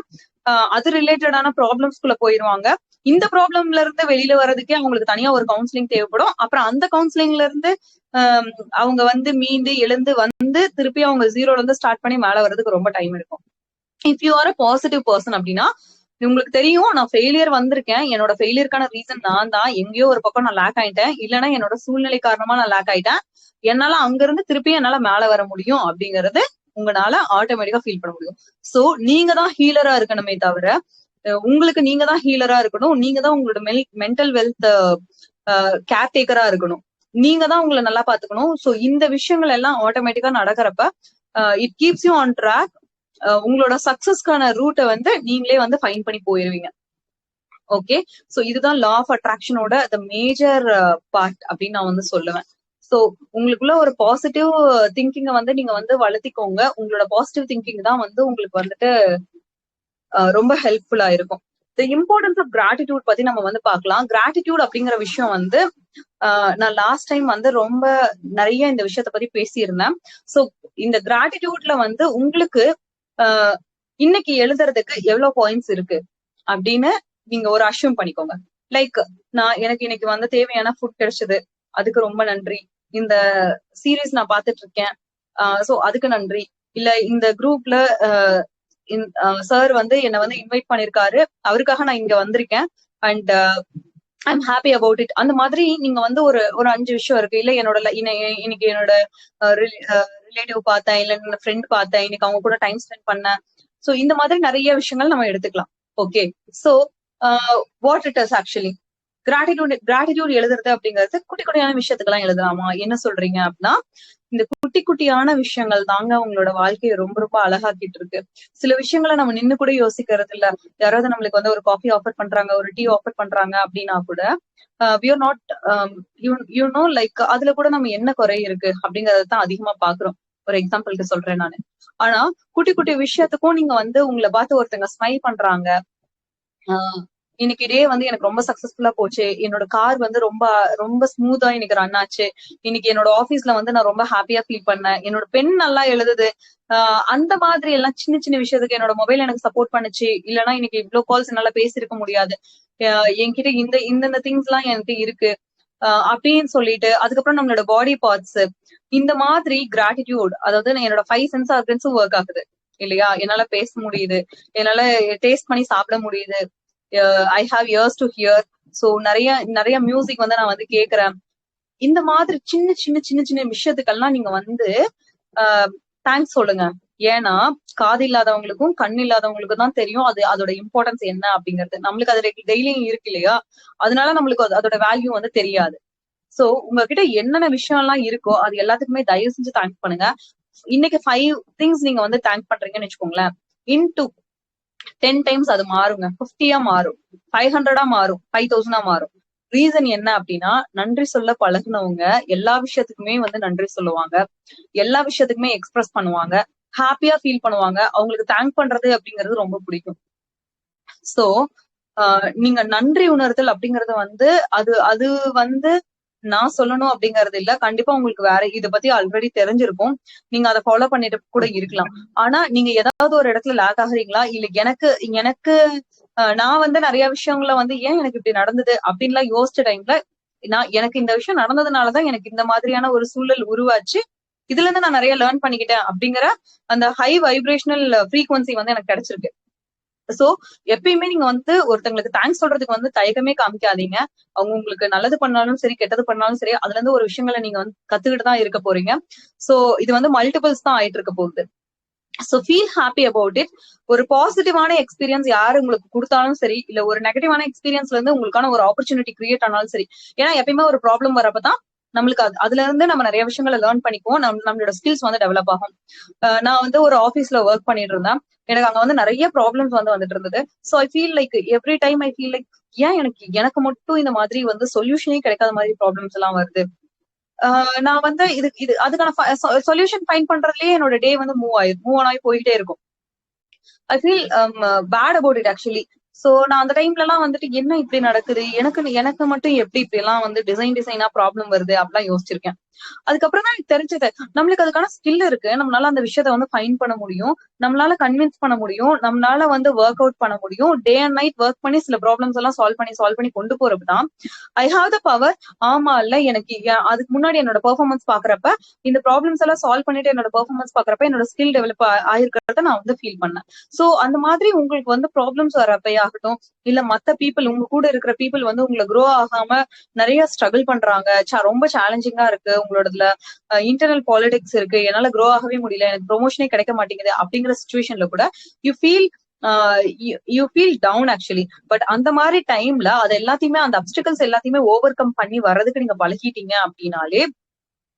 Speaker 2: அது ரிலேட்டடான ப்ராப்ளம்ஸ்குள்ள போயிருவாங்க. இந்த ப்ராப்ளம்ல இருந்து வெளியில வர்றதுக்கே அவங்களுக்கு தனியா ஒரு கவுன்சிலிங் தேவைப்படும். அப்புறம் அந்த கவுன்சிலிங்ல இருந்து அவங்க வந்து மீண்டு எழுந்து வந்து திருப்பி அவங்க ஜீரோல இருந்து ஸ்டார்ட் பண்ணி மேல வர்றதுக்கு ரொம்ப டைம் இருக்கும். If you are a positive person அப்படின்னா உங்களுக்கு தெரியும் நான் ஃபெயிலியர் வந்திருக்கேன், என்னோட ஃபெயிலியருக்கான ரீசன் நான் தான், எங்கேயோ ஒரு பக்கம் நான் லேக் ஆயிட்டேன், இல்லைன்னா என்னோட சூழ்நிலை காரணமா நான் லேக் ஆயிட்டேன், என்னால அங்க இருந்து திருப்பி என்னால மேல வர முடியும் அப்படிங்கறது உங்களால ஆட்டோமேட்டிக்கா ஃபீல் பண்ண முடியும். சோ நீங்க தான் ஹீலரா இருக்கணுமே தவிர உங்களுக்கு நீங்க தான் ஹீலரா இருக்கணும். நீங்க தான் உங்களோட மென்டல் வெல்த் கேர்டேக்கரா இருக்கணும். நீங்க தான் உங்களை நல்லா பாத்துக்கணும். சோ இந்த விஷயங்கள் எல்லாம் ஆட்டோமேட்டிக்கா நடக்கிறப்ப it keeps you on track. உங்களோட சக்சஸ்க்கான ரூட்டை வந்து நீங்களே வந்து ஃபைன் பண்ணி போயிருவீங்க. ஓகே, சோ இதுதான் லா ஆஃப் அட்ராக்ஷனோட த மேஜர் பார்ட் அப்படின்னு நான் வந்து சொல்லுவேன். சோ உங்களுக்குள்ள ஒரு பாசிட்டிவ் திங்கிங்க வந்து நீங்க வந்து வளர்த்திக்கோங்க. உங்களோட பாசிட்டிவ் திங்கிங் தான் வந்து உங்களுக்கு வந்துட்டு ரொம்ப ஹெல்ப்ஃபுல்லா இருக்கும். த இம்பார்ட்டன்ஸ் ஆஃப் கிராட்டிடியூட் பத்தி நம்ம வந்து பார்க்கலாம். கிராட்டிடியூட் அப்படிங்கிற விஷயம் வந்து நான் லாஸ்ட் டைம் வந்து ரொம்ப நிறைய இந்த விஷயத்த பத்தி பேசியிருந்தேன். சோ இந்த கிராட்டிடியூட்ல வந்து உங்களுக்கு இன்னைக்கு எழுதுறதுக்கு எவ்வளவு பாயிண்ட்ஸ் இருக்கு அப்படின்னு நீங்க ஒரு அஷ்யூம் பண்ணிக்கோங்க. லைக் நான் எனக்கு இன்னைக்கு வந்து தேவையான ஃபுட் கிடைச்சது, அதுக்கு ரொம்ப நன்றி. இந்த சீரீஸ் நான் பாத்துட்டு இருக்கேன், சோ அதுக்கு நன்றி. இல்ல இந்த குரூப்ல சார் வந்து என்ன வந்து இன்வைட் பண்ணிருக்காரு, அவருக்காக நான் இங்க வந்திருக்கேன் and I'm happy about it. அந்த மாதிரி நீங்க வந்து ஒரு 5 விஷயம் இருக்கு. இல்ல என்னோட இன்னைக்கு என்னோட ரிலேட்டிவ் பார்த்தேன், இல்ல என்னோட ஃப்ரெண்ட் பார்த்தேன், இன்னைக்கு அவங்க கூட டைம் ஸ்பெண்ட் பண்ணேன். சோ இந்த மாதிரி நிறைய விஷயங்கள் நம்ம எடுத்துக்கலாம். Okay, so what it is actually gratitude எழுதுறது அப்படிங்கிறது குட்டி குட்டியான விஷயத்துக்கெல்லாம் எழுதலாமா, என்ன சொல்றீங்க அப்படின்னா இந்த குட்டி குட்டியான விஷயங்கள் தாங்க உங்களோட வாழ்க்கையை ரொம்ப ரொம்ப அழகாக்கிட்டு இருக்கு. சில விஷயங்களை நம்ம நின்னு கூட யோசிக்கிறது இல்ல. யாராவது நம்மளுக்கு வந்து ஒரு காஃபி ஆஃபர் பண்றாங்க, ஒரு டீ ஆஃபர் பண்றாங்க அப்படின்னா கூட we are not you know like அதுல கூட நம்ம என்ன குறை இருக்கு அப்படிங்கறத தான் அதிகமா பாக்குறோம். ஒரு எக்ஸாம்பிளுக்கு சொல்றேன் நானு. ஆனா குட்டி குட்டி விஷயத்துக்கும் நீங்க வந்து உங்களை பார்த்து ஒருத்தங்க ஸ்மைல் பண்றாங்க, இன்னைக்கு டே வந்து எனக்கு ரொம்ப சக்சஸ்ஃபுல்லா போச்சு, என்னோட கார் வந்து ரொம்ப ரொம்ப ஸ்மூத்தா இன்னைக்கு ரன் ஆச்சு, இன்னைக்கு என்னோட ஆபீஸ்ல வந்து நான் ரொம்ப ஹாப்பியா ஃபீல் பண்ணேன், என்னோட பெண் நல்லா எழுதுது, அந்த மாதிரி எல்லாம் சின்ன சின்ன விஷயத்துக்கு என்னோட மொபைல் எனக்கு சப்போர்ட் பண்ணுச்சு, இல்லைன்னா இன்னைக்கு இவ்வளவு கால்ஸ் என்னால பேசியிருக்க முடியாது, என்கிட்ட இந்த திங்ஸ் எல்லாம் என்கிட்ட இருக்கு அப்படின்னு சொல்லிட்டு அதுக்கப்புறம் நம்மளோட பாடி பார்ட்ஸ் இந்த மாதிரி கிராட்டிடியூட், அதாவது என்னோட 5 சென்ஸ் ஆர்கன்ஸும் ஒர்க் ஆகுது இல்லையா, என்னால பேச முடியுது, என்னால டேஸ்ட் பண்ணி சாப்பிட முடியுது, I have years to hear, so நிறைய மியூசிக் வந்து நான் வந்து கேக்குறேன். இந்த மாதிரி சின்ன சின்ன சின்ன சின்ன விஷயத்துக்கெல்லாம் நீங்க வந்து தேங்க்ஸ் சொல்லுங்க. ஏன்னா காது இல்லாதவங்களுக்கும் கண் இல்லாதவங்களுக்கும் தான் தெரியும் அதோட இம்பார்ட்டன்ஸ் என்ன அப்படிங்கிறது. நம்மளுக்கு அது டெய்லியும் இருக்கு இல்லையா, அதனால நம்மளுக்கு அதோட வேல்யூ வந்து தெரியாது. சோ உங்ககிட்ட என்னென்ன விஷயம் எல்லாம் இருக்கோ அது எல்லாத்துக்குமே தயவு செஞ்சு தேங்க்ஸ் பண்ணுங்க. இன்னைக்கு 5 திங்ஸ் நீங்க வந்து தேங்க் பண்றீங்கன்னு வச்சுக்கோங்களேன், இன்டு 10 டைம்ஸ் அது மாறுங்க. 50 மாறும், 500 மாறும், 5000 மாறும். ரீசன் என்ன அப்படின்னா நன்றி சொல்ல பழகுனவங்க எல்லா விஷயத்துக்குமே வந்து நன்றி சொல்லுவாங்க, எல்லா விஷயத்துக்குமே எக்ஸ்பிரஸ் பண்ணுவாங்க, ஹாப்பியா ஃபீல் பண்ணுவாங்க, அவங்களுக்கு தேங்க் பண்றது அப்படிங்கிறது ரொம்ப பிடிக்கும். சோ நீங்க நன்றி உணர்தல் அப்படிங்கறது வந்து அது வந்து நான் சொல்லணும் அப்படிங்கறது இல்ல, கண்டிப்பா உங்களுக்கு வேற இதை பத்தி ஆல்ரெடி தெரிஞ்சிருக்கும், நீங்க அதை ஃபாலோ பண்ணிட்டு கூட இருக்கலாம். ஆனா நீங்க ஏதாவது ஒரு இடத்துல லேக் ஆகுறீங்களா, இல்ல எனக்கு நான் வந்து நிறைய விஷயங்கள வந்து ஏன் எனக்கு இப்படி நடந்தது அப்படின்லாம் யோசிச்ச டைம்ல எனக்கு இந்த விஷயம் நடந்ததுனாலதான் எனக்கு இந்த மாதிரியான ஒரு சூழல் உருவாச்சு, இதுல இருந்து நான் நிறைய லேர்ன் பண்ணிக்கிட்டேன் அப்படிங்கிற அந்த ஹை வைப்ரேஷனல் ஃப்ரீக்வன்சி வந்து எனக்கு கிடைச்சிருக்கு. சோ எப்பயுமே நீங்க வந்து ஒருத்தங்களுக்கு தேங்க்ஸ் சொல்றதுக்கு வந்து தயக்கமே காமிக்காதீங்க. அவங்க உங்களுக்கு நல்லது பண்ணாலும் சரி கெட்டது பண்ணாலும் சரி அதுல இருந்து ஒரு விஷயங்களை நீங்க வந்து கத்துக்கிட்டு தான் இருக்க போறீங்க. சோ இது வந்து மல்டிபிள்ஸ் தான் ஆயிட்டு இருக்க போகுது. So feel happy about it. ஒரு பாசிட்டிவான எக்ஸ்பீரியன்ஸ் யாரு உங்களுக்கு கொடுத்தாலும் சரி, இல்ல ஒரு நெகட்டிவான எக்ஸ்பீரியன்ஸ்ல இருந்து உங்களுக்கான ஒரு ஆப்பர்ச்சுனிட்டி கிரியேட் ஆனாலும் சரி. ஏன்னா எப்பயுமே ஒரு ப்ராப்ளம் வரப்பதான் நம்மளுக்கு அதுல இருந்து நம்ம நிறைய விஷயங்களை லேர்ன் பண்ணிக்குவோம், நம்மளோட ஸ்கில்ஸ் வந்து டெவலப் ஆகும். நான் வந்து ஒரு ஆபீஸ்ல ஒர்க் பண்ணிட்டு இருந்தேன். எனக்கு அங்க வந்து நிறைய ப்ராப்ளம்ஸ் வந்து வந்துட்டு இருந்தது. So I feel like every time I feel like ஏன் எனக்கு மட்டும் இந்த மாதிரி வந்து சொல்யூஷனே கிடைக்காத மாதிரி ப்ராப்ளம்ஸ் எல்லாம் வருது. நான் வந்து அதுக்கான சொல்யூஷன் ஃபைண்ட் பண்றதுலயே என்னோட டே வந்து மூவ் ஆன் ஆகி போயிட்டே இருக்கும். I feel bad about it actually. So நான் அந்த டைம்ல எல்லாம் வந்துட்டு என்ன இப்படி நடக்குது, எனக்கு மட்டும் எப்படி இப்படி எல்லாம் வந்து டிசைனா ப்ராப்ளம் வருது அப்படிலாம் யோசிச்சிருக்கேன். அதுக்கப்புறம் தான் எனக்கு தெரிஞ்சது, நம்மளுக்கு அதுக்கான ஸ்கில் இருக்கு, நம்மளால அந்த விஷயத்த வந்து ஃபைண்ட் பண்ண முடியும், நம்மளால கன்வின்ஸ் பண்ண முடியும், நம்மளால வந்து ஒர்க் அவுட் பண்ண முடியும். டே அண்ட் நைட் ஒர்க் பண்ணி சில ப்ராப்ளம்ஸ் எல்லாம் சால்வ் பண்ணி கொண்டு போறதுதான் ஐ ஹாவ் த பவர். ஆமா இல்ல, எனக்கு அதுக்கு முன்னாடி என்னோட பெர்ஃபார்மன்ஸ் பாக்குறப்ப, இந்த ப்ராப்ளம்ஸ் எல்லாம் சால்வ் பண்ணிட்டு என்னோட பெர்ஃபார்மன்ஸ் பாக்குறப்ப என்னோட ஸ்கில் டெவலப் ஆயிருக்கிறத நான் வந்து ஃபீல் பண்ணேன். சோ அந்த மாதிரி உங்களுக்கு வந்து ப்ராப்ளம்ஸ் வரப்ப ஆகட்டும், இல்ல மத்த பீப்புள், உங்க கூட இருக்கிற பீப்புள் வந்து உங்களை க்ரோ ஆகாம நிறைய ஸ்ட்ரகிள் பண்றாங்க, ரொம்ப சேலஞ்சிங்கா இருக்கு, உங்களோடதுல இன்டர்னல் பாலிடிக்ஸ் இருக்கு, என்னால க்ரோ ஆகவே முடியல, எனக்கு ப்ரொமோஷனே கிடைக்க மாட்டேங்குது அப்படிங்கிற சுச்சுவேஷன்ல கூட you feel down actually. But அந்த மாதிரி டைம்ல அது எல்லாத்தையுமே, அந்த அப்டிகல்ஸ் எல்லாத்தையுமே ஓவர் கம் பண்ணி வர்றதுக்கு நீங்க பழகிட்டீங்க அப்படின்னாலே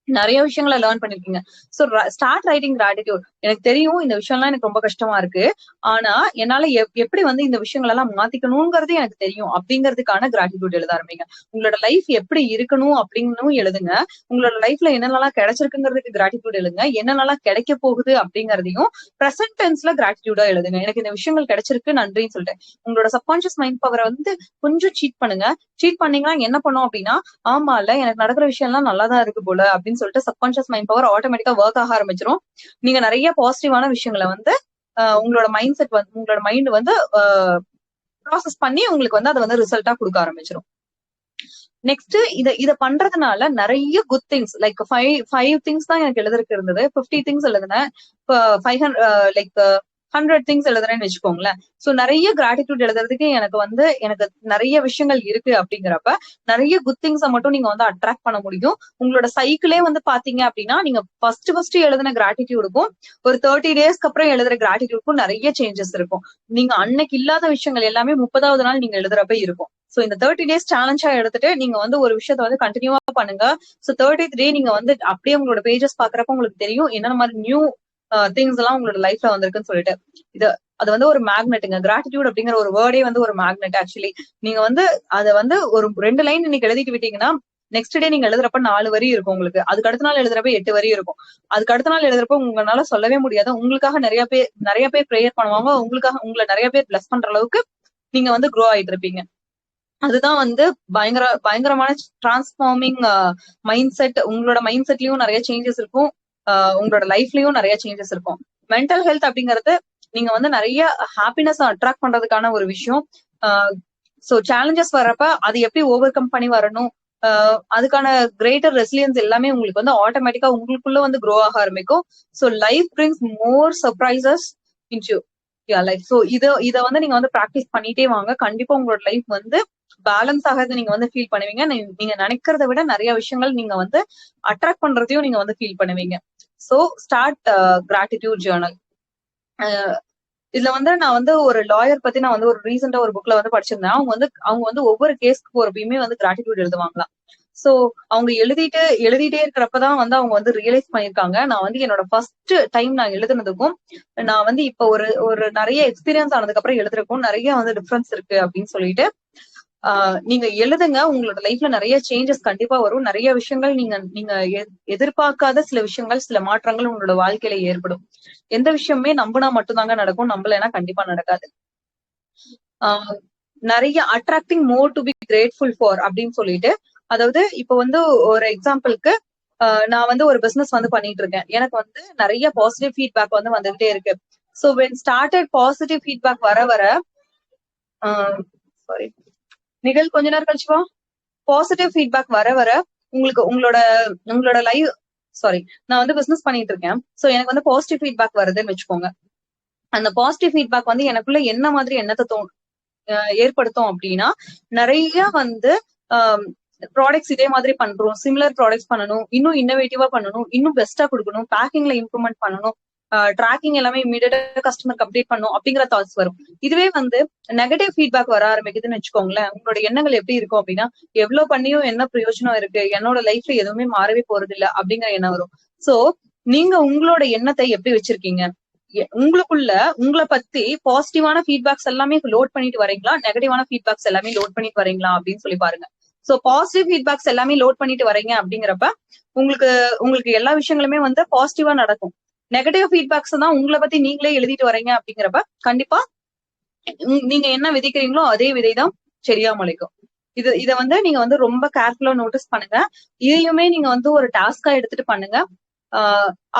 Speaker 2: நிறைய விஷயங்களை லேர்ன் பண்ணிருக்கீங்க. So start writing gratitude. எனக்கு தெரியும் இந்த விஷயம்லாம் எனக்கு ரொம்ப கஷ்டமா இருக்கு, ஆனா என்னால எப்படி வந்து இந்த விஷயங்கள் எல்லாம் மாத்திக்கணுங்கிறது எனக்கு தெரியும் அப்படிங்கிறதுக்கான கிராட்டிடியூட் எழுத ஆரம்பிங்க. உங்களோட லைஃப் எப்படி இருக்கணும் அப்படின்னு எழுதுங்க. உங்களோட லைஃப்ல என்னென்னலாம் கிடைச்சிருக்குங்கிறதுக்கு கிராட்டிடியூட் எழுதுங்க. என்னென்னலாம் கிடைக்க போகுது அப்படிங்கறதையும் பிரசன்ட் டென்ஸ்ல கிராட்டிடியூடா எழுதுங்க. எனக்கு இந்த விஷயங்கள் கிடைச்சிருக்கு, நன்றின்னு சொல்லிட்டு உங்களோட சப்கான்சியஸ் மைண்ட் பவரை வந்து கொஞ்சம் சீட் பண்ணுங்க. சீட் பண்ணீங்கன்னா என்ன பண்ணும் அப்படின்னா, ஆமா இல்ல, எனக்கு நடக்கிற விஷயம் எல்லாம் நல்லாதான் இருக்கு போல அப்படின்னு சொல்லிட்டு சப்கான்சியஸ் மைண்ட் பவர் ஆட்டோமேட்டிக்கா ஒர்க் ஆக ஆரம்பிச்சிடும். நீங்க நிறைய பாசிட்டிவான விஷயங்களை வந்து உங்களோட மைண்ட் வந்து ப்ராசஸ் பண்ணி உங்களுக்கு வந்து அதை வந்து ரிசல்ட்டா கொடுக்க ஆரம்பிச்சிடும். நெக்ஸ்ட் இத பண்றதுனால நிறைய good things, like five things தான் எனக்கு எழுதுறதுக்கு இருந்தது. 50 திங்ஸ் எழுதுனேன். 500 லைக் 100 திங்ஸ் எழுதுறேன்னு வச்சுக்கோங்களேன். சோ நிறைய கிராட்டிடியூட் எழுதுறதுக்கு எனக்கு நிறைய விஷயங்கள் இருக்கு அப்படிங்கிறப்ப நிறைய குட் திங்ஸை மட்டும் நீங்க வந்து அட்ராக்ட் பண்ண முடியும். உங்களோட சைக்கிளே வந்து பாத்தீங்க அப்படின்னா, நீங்க ஃபர்ஸ்ட் எழுதின கிராட்டிடியூடுக்கும் ஒரு 30 டேஸ்க்கு அப்புறம் எழுதுற கிராட்டிடியூடுக்கும் நிறைய சேஞ்சஸ் இருக்கும். நீங்க அன்னைக்கு இல்லாத விஷயங்கள் எல்லாமே 30வது நாள் நீங்க எழுதுறப்ப இருக்கும். சோ இந்த 30 டேஸ் சேலஞ்சா எடுத்துட்டு நீங்க வந்து ஒரு விஷயத்த வந்து கண்டினியூவா பண்ணுங்க. சோ 30th டே நீங்க வந்து அப்படியே உங்களோட பேஜஸ் பாக்குறப்ப உங்களுக்கு தெரியும் என்னென்ன மாதிரி நியூ திங்ஸ் எல்லாம் உங்களோட லைஃப்ல வந்திருக்குன்னு சொல்லிட்டு. அது வந்து ஒரு மேக்னெட்டுங்க. கிராட்டிடியூட் அப்படிங்கிற ஒரு வேர்டே வந்து ஒரு மேக்னெட் ஆக்சுவலி. நீங்க வந்து அதை வந்து ஒரு 2 லைன் இன்னைக்கு எழுதிட்டு விட்டீங்கன்னா, நெக்ஸ்ட் டே நீங்க எழுதுறப்ப 4 வரி இருக்கும் உங்களுக்கு. அதுக்கு அடுத்த நாள் எழுதுறப்ப 8 வரி இருக்கும். அதுக்கு அடுத்த நாள் எழுதுறப்ப உங்களால சொல்லவே முடியாது. உங்களுக்காக நிறைய பேர் ப்ரேயர் பண்ணுவாங்க. உங்களை நிறைய பேர் பிளஸ் பண்ற அளவுக்கு நீங்க வந்து க்ரோ ஆயிட்டு இருப்பீங்க. அதுதான் வந்து பயங்கரமான டிரான்ஸ்ஃபார்மிங் மைண்ட் செட். உங்களோட மைண்ட் செட்லயும் நிறைய சேஞ்சஸ் இருக்கும், உங்களோட லைஃப்லயும் நிறைய சேஞ்சஸ் இருக்கும். மென்டல் ஹெல்த் அப்படிங்கிறது நீங்க வந்து நிறைய ஹாப்பினஸ் அட்ராக்ட் பண்றதுக்கான ஒரு விஷயம். சோ சேலஞ்சஸ் வர்றப்ப அது எப்படி ஓவர் கம் பண்ணி வரணும், அதுக்கான கிரேட்டர் ரெசிலியன்ஸ் எல்லாமே உங்களுக்கு வந்து ஆட்டோமேட்டிக்கா உங்களுக்குள்ள வந்து க்ரோ ஆக ஆரம்பிக்கும். சோ லைஃப் பிரிங்ஸ் மோர் சர்ப்ரைசஸ் இன்டு லைஃப். சோ இத வந்து நீங்க வந்து பிராக்டிஸ் பண்ணிட்டே வாங்க. கண்டிப்பா உங்களோட லைஃப் வந்து பேலன்ஸ் ஆகிறது நீங்க வந்து ஃபீல் பண்ணுவீங்க. நீங்க நினைக்கிறத விட நிறைய விஷயங்கள் நீங்க வந்து அட்ராக்ட் பண்றதையும் நீங்க வந்து ஃபீல் பண்ணுவீங்க. So start gratitude Journal. இதுல வந்து நான் வந்து ஒரு லாயர் பத்தி நான் வந்து ஒரு ரீசெண்டா ஒரு புக்ல வந்து படிச்சிருந்தேன். அவங்க வந்து ஒவ்வொரு கேஸ்க்கு போறப்பயுமே வந்து கிராட்டிடியூட் எழுதுவாங்களாம். சோ அவங்க எழுதிட்டே இருக்கிறப்பதான் வந்து அவங்க வந்து ரியலைஸ் பண்ணிருக்காங்க, நான் வந்து என்னோட ஃபர்ஸ்ட் டைம் நான் எழுதுனதுக்கும் நான் வந்து இப்ப ஒரு நிறைய எக்ஸ்பீரியன்ஸ் ஆனதுக்கு அப்புறம் எழுதுறதுக்கும் நிறைய வந்து டிஃபரன்ஸ் இருக்கு அப்படின்னு சொல்லிட்டு நீங்க எழுதுங்க. உங்களோட லைஃப்ல நிறைய சேஞ்சஸ் கண்டிப்பா வரும். நிறைய விஷயங்கள் நீங்க எதிர்பார்க்காத சில விஷயங்கள், சில மாற்றங்கள் உங்களோட வாழ்க்கையில ஏற்படும். எந்த விஷயமே நம்பினா மட்டும்தாங்க நடக்கும், நம்பலைன்னா கண்டிப்பா நடக்காது. நிறைய attracting more to be grateful for அப்படின்னு சொல்லிட்டு, அதாவது இப்ப வந்து ஒரு எக்ஸாம்பிளுக்கு நான் வந்து ஒரு பிசினஸ் வந்து பண்ணிட்டு இருக்கேன். எனக்கு வந்து நிறைய பாசிட்டிவ் ஃபீட்பேக் வந்து வந்துகிட்டே இருக்கு. So when started positive feedback வர சாரி நிகழ் கொஞ்ச நேரம் கழிச்சுவா. பாசிட்டிவ் ஃபீட்பேக் வர உங்களோட லைஃப் சாரி நான் வந்து பிசினஸ் பண்ணிட்டு இருக்கேன். சோ எனக்கு வந்து பாசிட்டிவ் ஃபீட்பேக் வருதுன்னு வச்சுக்கோங்க. அந்த பாசிட்டிவ் ஃபீட்பேக் வந்து எனக்குள்ள என்ன மாதிரி எண்ணத்தை ஏற்படுத்தும் அப்படின்னா, நிறைய வந்து ப்ராடக்ட்ஸ் இதே மாதிரி பண்றோம், சிமிலர் ப்ராடக்ட்ஸ் பண்ணணும், இன்னும் இன்னோவேட்டிவா பண்ணணும், இன்னும் பெஸ்டா கொடுக்கணும், பேக்கிங்ல இம்ப்ரூவ்மெண்ட் பண்ணணும், ட்ராக்கிங் எல்லாமே இமீடியட்டா கஸ்டமருக்கு அப்டேட் பண்ணும் அப்படிங்கிற தாட்ஸ் வரும். இதுவே வந்து நெகட்டிவ் ஃபீட்பேக் வர ஆரம்பிக்குதுன்னு வச்சுக்கோங்களேன், உங்களோட எண்ணங்கள் எப்படி இருக்கும் அப்படின்னா, எவ்வளவு பண்ணியும் என்ன பிரயோஜனம் இருக்கு, என்னோட லைஃப்ல எதுவுமே மாறவே போறது இல்ல அப்படிங்கிற எண்ணம் வரும். சோ நீங்க உங்களோட எண்ணத்தை எப்படி வச்சிருக்கீங்க? உங்களுக்குள்ள உங்களை பத்தி பாசிட்டிவான ஃபீட்பேக்ஸ் எல்லாமே லோட் பண்ணிட்டு வரீங்களா, நெகட்டிவான ஃபீட்பேக்ஸ் எல்லாமே லோட் பண்ணிட்டு வரீங்களா அப்படின்னு சொல்லி பாருங்க. சோ பாசிட்டிவ் ஃபீட்பேக்ஸ் எல்லாமே லோட் பண்ணிட்டு வரீங்க அப்படிங்கிறப்ப உங்களுக்கு உங்களுக்கு எல்லா விஷயங்களுமே வந்து பாசிட்டிவா நடக்கும். நெகட்டிவ் ஃபீட்பேக்ஸ் தான் உங்களை பத்தி நீங்களே எழுதிட்டு வரீங்க அப்படிங்கிறப்ப கண்டிப்பா நீங்க என்ன விதைக்கிறீங்களோ அதே விதைதான் சரியா முளைக்கும். இத வந்து நீங்க வந்து ரொம்ப கேர்ஃபுல்லா நோட்டீஸ் பண்ணுங்க. இதையுமே நீங்க வந்து ஒரு டாஸ்கா எடுத்துட்டு பண்ணுங்க.